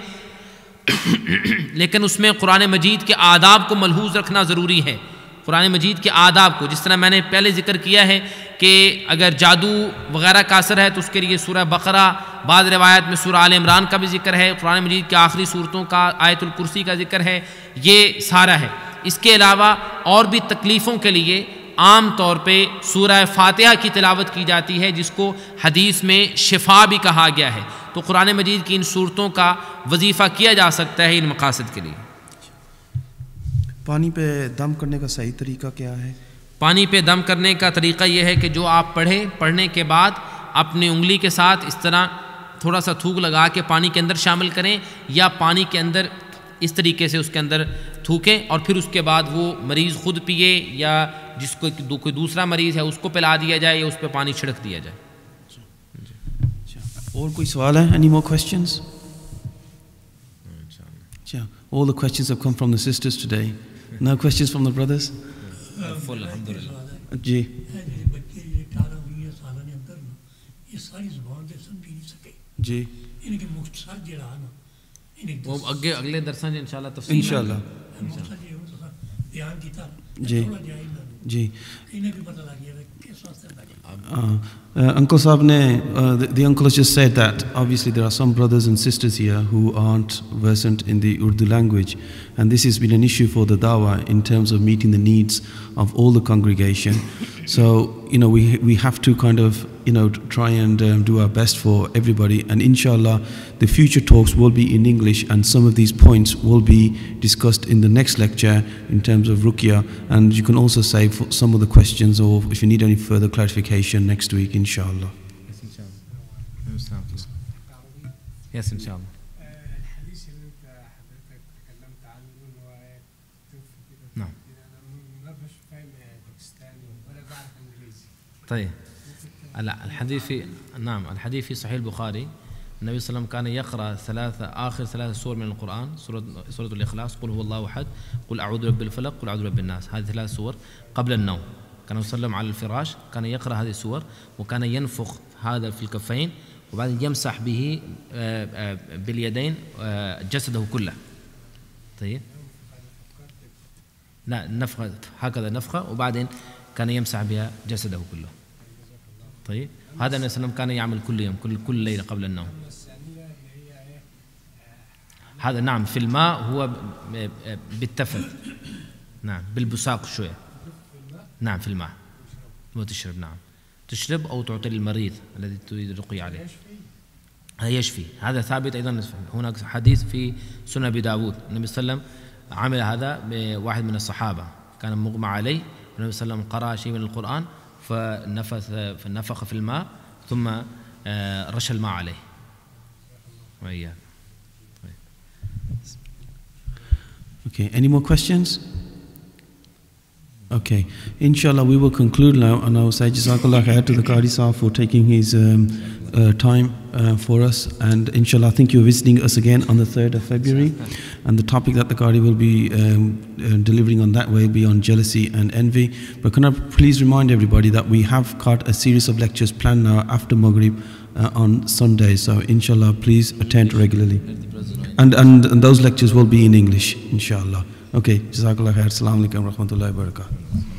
لیکن اس میں قرآن مجید کے آداب کو ملحوظ رکھنا ضروری ہے. قرآن مجید کے آداب کو، جس طرح میں نے پہلے ذکر کیا ہے کہ اگر جادو وغیرہ کا اثر ہے تو اس کے لیے سورہ بقرہ، بعض روایت میں سورہ آل عمران کا بھی ذکر ہے، قرآن مجید کے آخری صورتوں کا آیت الکرسی کا ذکر ہے، یہ سارا ہے. اس کے علاوہ اور بھی تکلیفوں کے لیے عام طور پہ سورہ فاتحہ کی تلاوت کی جاتی ہے، جس کو حدیث میں شفا بھی کہا گیا ہے. تو قرآن مجید کی ان صورتوں کا وظیفہ کیا جا سکتا ہے ان مقاصد کے لیے. پانی پہ دم کرنے کا صحیح طریقہ کیا ہے؟ پانی پہ دم کرنے کا طریقہ یہ ہے کہ جو آپ پڑھنے کے بعد اپنی انگلی کے ساتھ اس طرح تھوڑا سا تھوک لگا کے پانی کے اندر شامل کریں، یا پانی کے اندر اس طریقے سے اس کے اندر تھوکیں، اور پھر اس کے بعد وہ مریض خود پیے یا جس کو کوئی دوسرا مریض ہے اس کو پلا دیا جائے یا اس پہ پانی چھڑک دیا جائے. اور کوئی سوال ہے؟ Any more questions? All the questions have come from the sisters today. No questions from the brothers? فل الحمدللہ. جی بچے 18-20 سال نے اندر یہ ساری زبان سے سمجھ نہیں سکے، جی ان کے مختصر جڑا نا وہ اگلے درساں میں انشاءاللہ تفصیل انشاءاللہ مختصر بیان کیتا جی جی. انہیں بھی پتہ لگ گیا کس واسطے بیٹھے. Uncle Saab ne, the uncle has just said that obviously there are some brothers and sisters here who aren't versant in the Urdu language, and this has been an issue for the dawah in terms of meeting the needs of all the congregation. So, we have to kind of, try and do our best for everybody, and inshallah the future talks will be in English, and some of these points will be discussed in the next lecture in terms of ruqya, and you can also save some of the questions, or if you need any further clarification next week inshallah. Yes, inshallah. الحديث اللي انت حضرتك تكلمت عنه اللي هو توفي كده. نعم. انا ما مش فاهم باكستاني ولا بعرف انجليزي. طيب. الحديث في صحيح البخاري النبي صلى الله عليه وسلم كان يقرأ آخر 3 سور من القرآن، سورة الإخلاص، قل هو الله أحد، قل أعوذ برب الفلق، قل أعوذ برب الناس. هذه 3 سور قبل النوم. كان صلى الله عليه وسلم على الفراش كان يقرأ هذه السور، وكان ينفخ هذا في الكفين، وبعدين يمسح به باليدين جسده كله. طيب. لا نفخة هكذا نفخة، وبعدين كان يمسح بها جسده كله. طيب. هذا النبي صلى الله عليه وسلم كان يعمل كل يوم كل ليلة قبل النوم. هذا نعم في الماء هو بالتفت، نعم بالبصاق شوية، نعم في الماء وتشرب، نعم تشرب أو تعطي للمريض الذي تريد الرقية عليه. هذا يشفي، هذا ثابت أيضا. هناك حديث في سنن أبي داود النبي صلى الله عليه وسلم عمل هذا بواحد من الصحابة كان مغمى عليه، النبي صلى الله عليه وسلم قرأ شيء من القرآن فنفخ في الماء ثم رش الماء عليه. وإياه. Okay, any more questions? Okay, inshallah we will conclude now, and I will say Jazakallah khair to the Qari Sahib for taking his time for us, and inshallah I think you're visiting us again on the 3rd of February, and the topic that the Qari will be delivering on that will be on jealousy and envy. But can I please remind everybody that we have got a series of lectures planned now after Maghrib on Sundays, so inshallah please attend regularly, and those lectures will be in English inshallah. Okay, Jazakallah khair. Assalamu alaikum wa rahmatullahi wa barakatuh.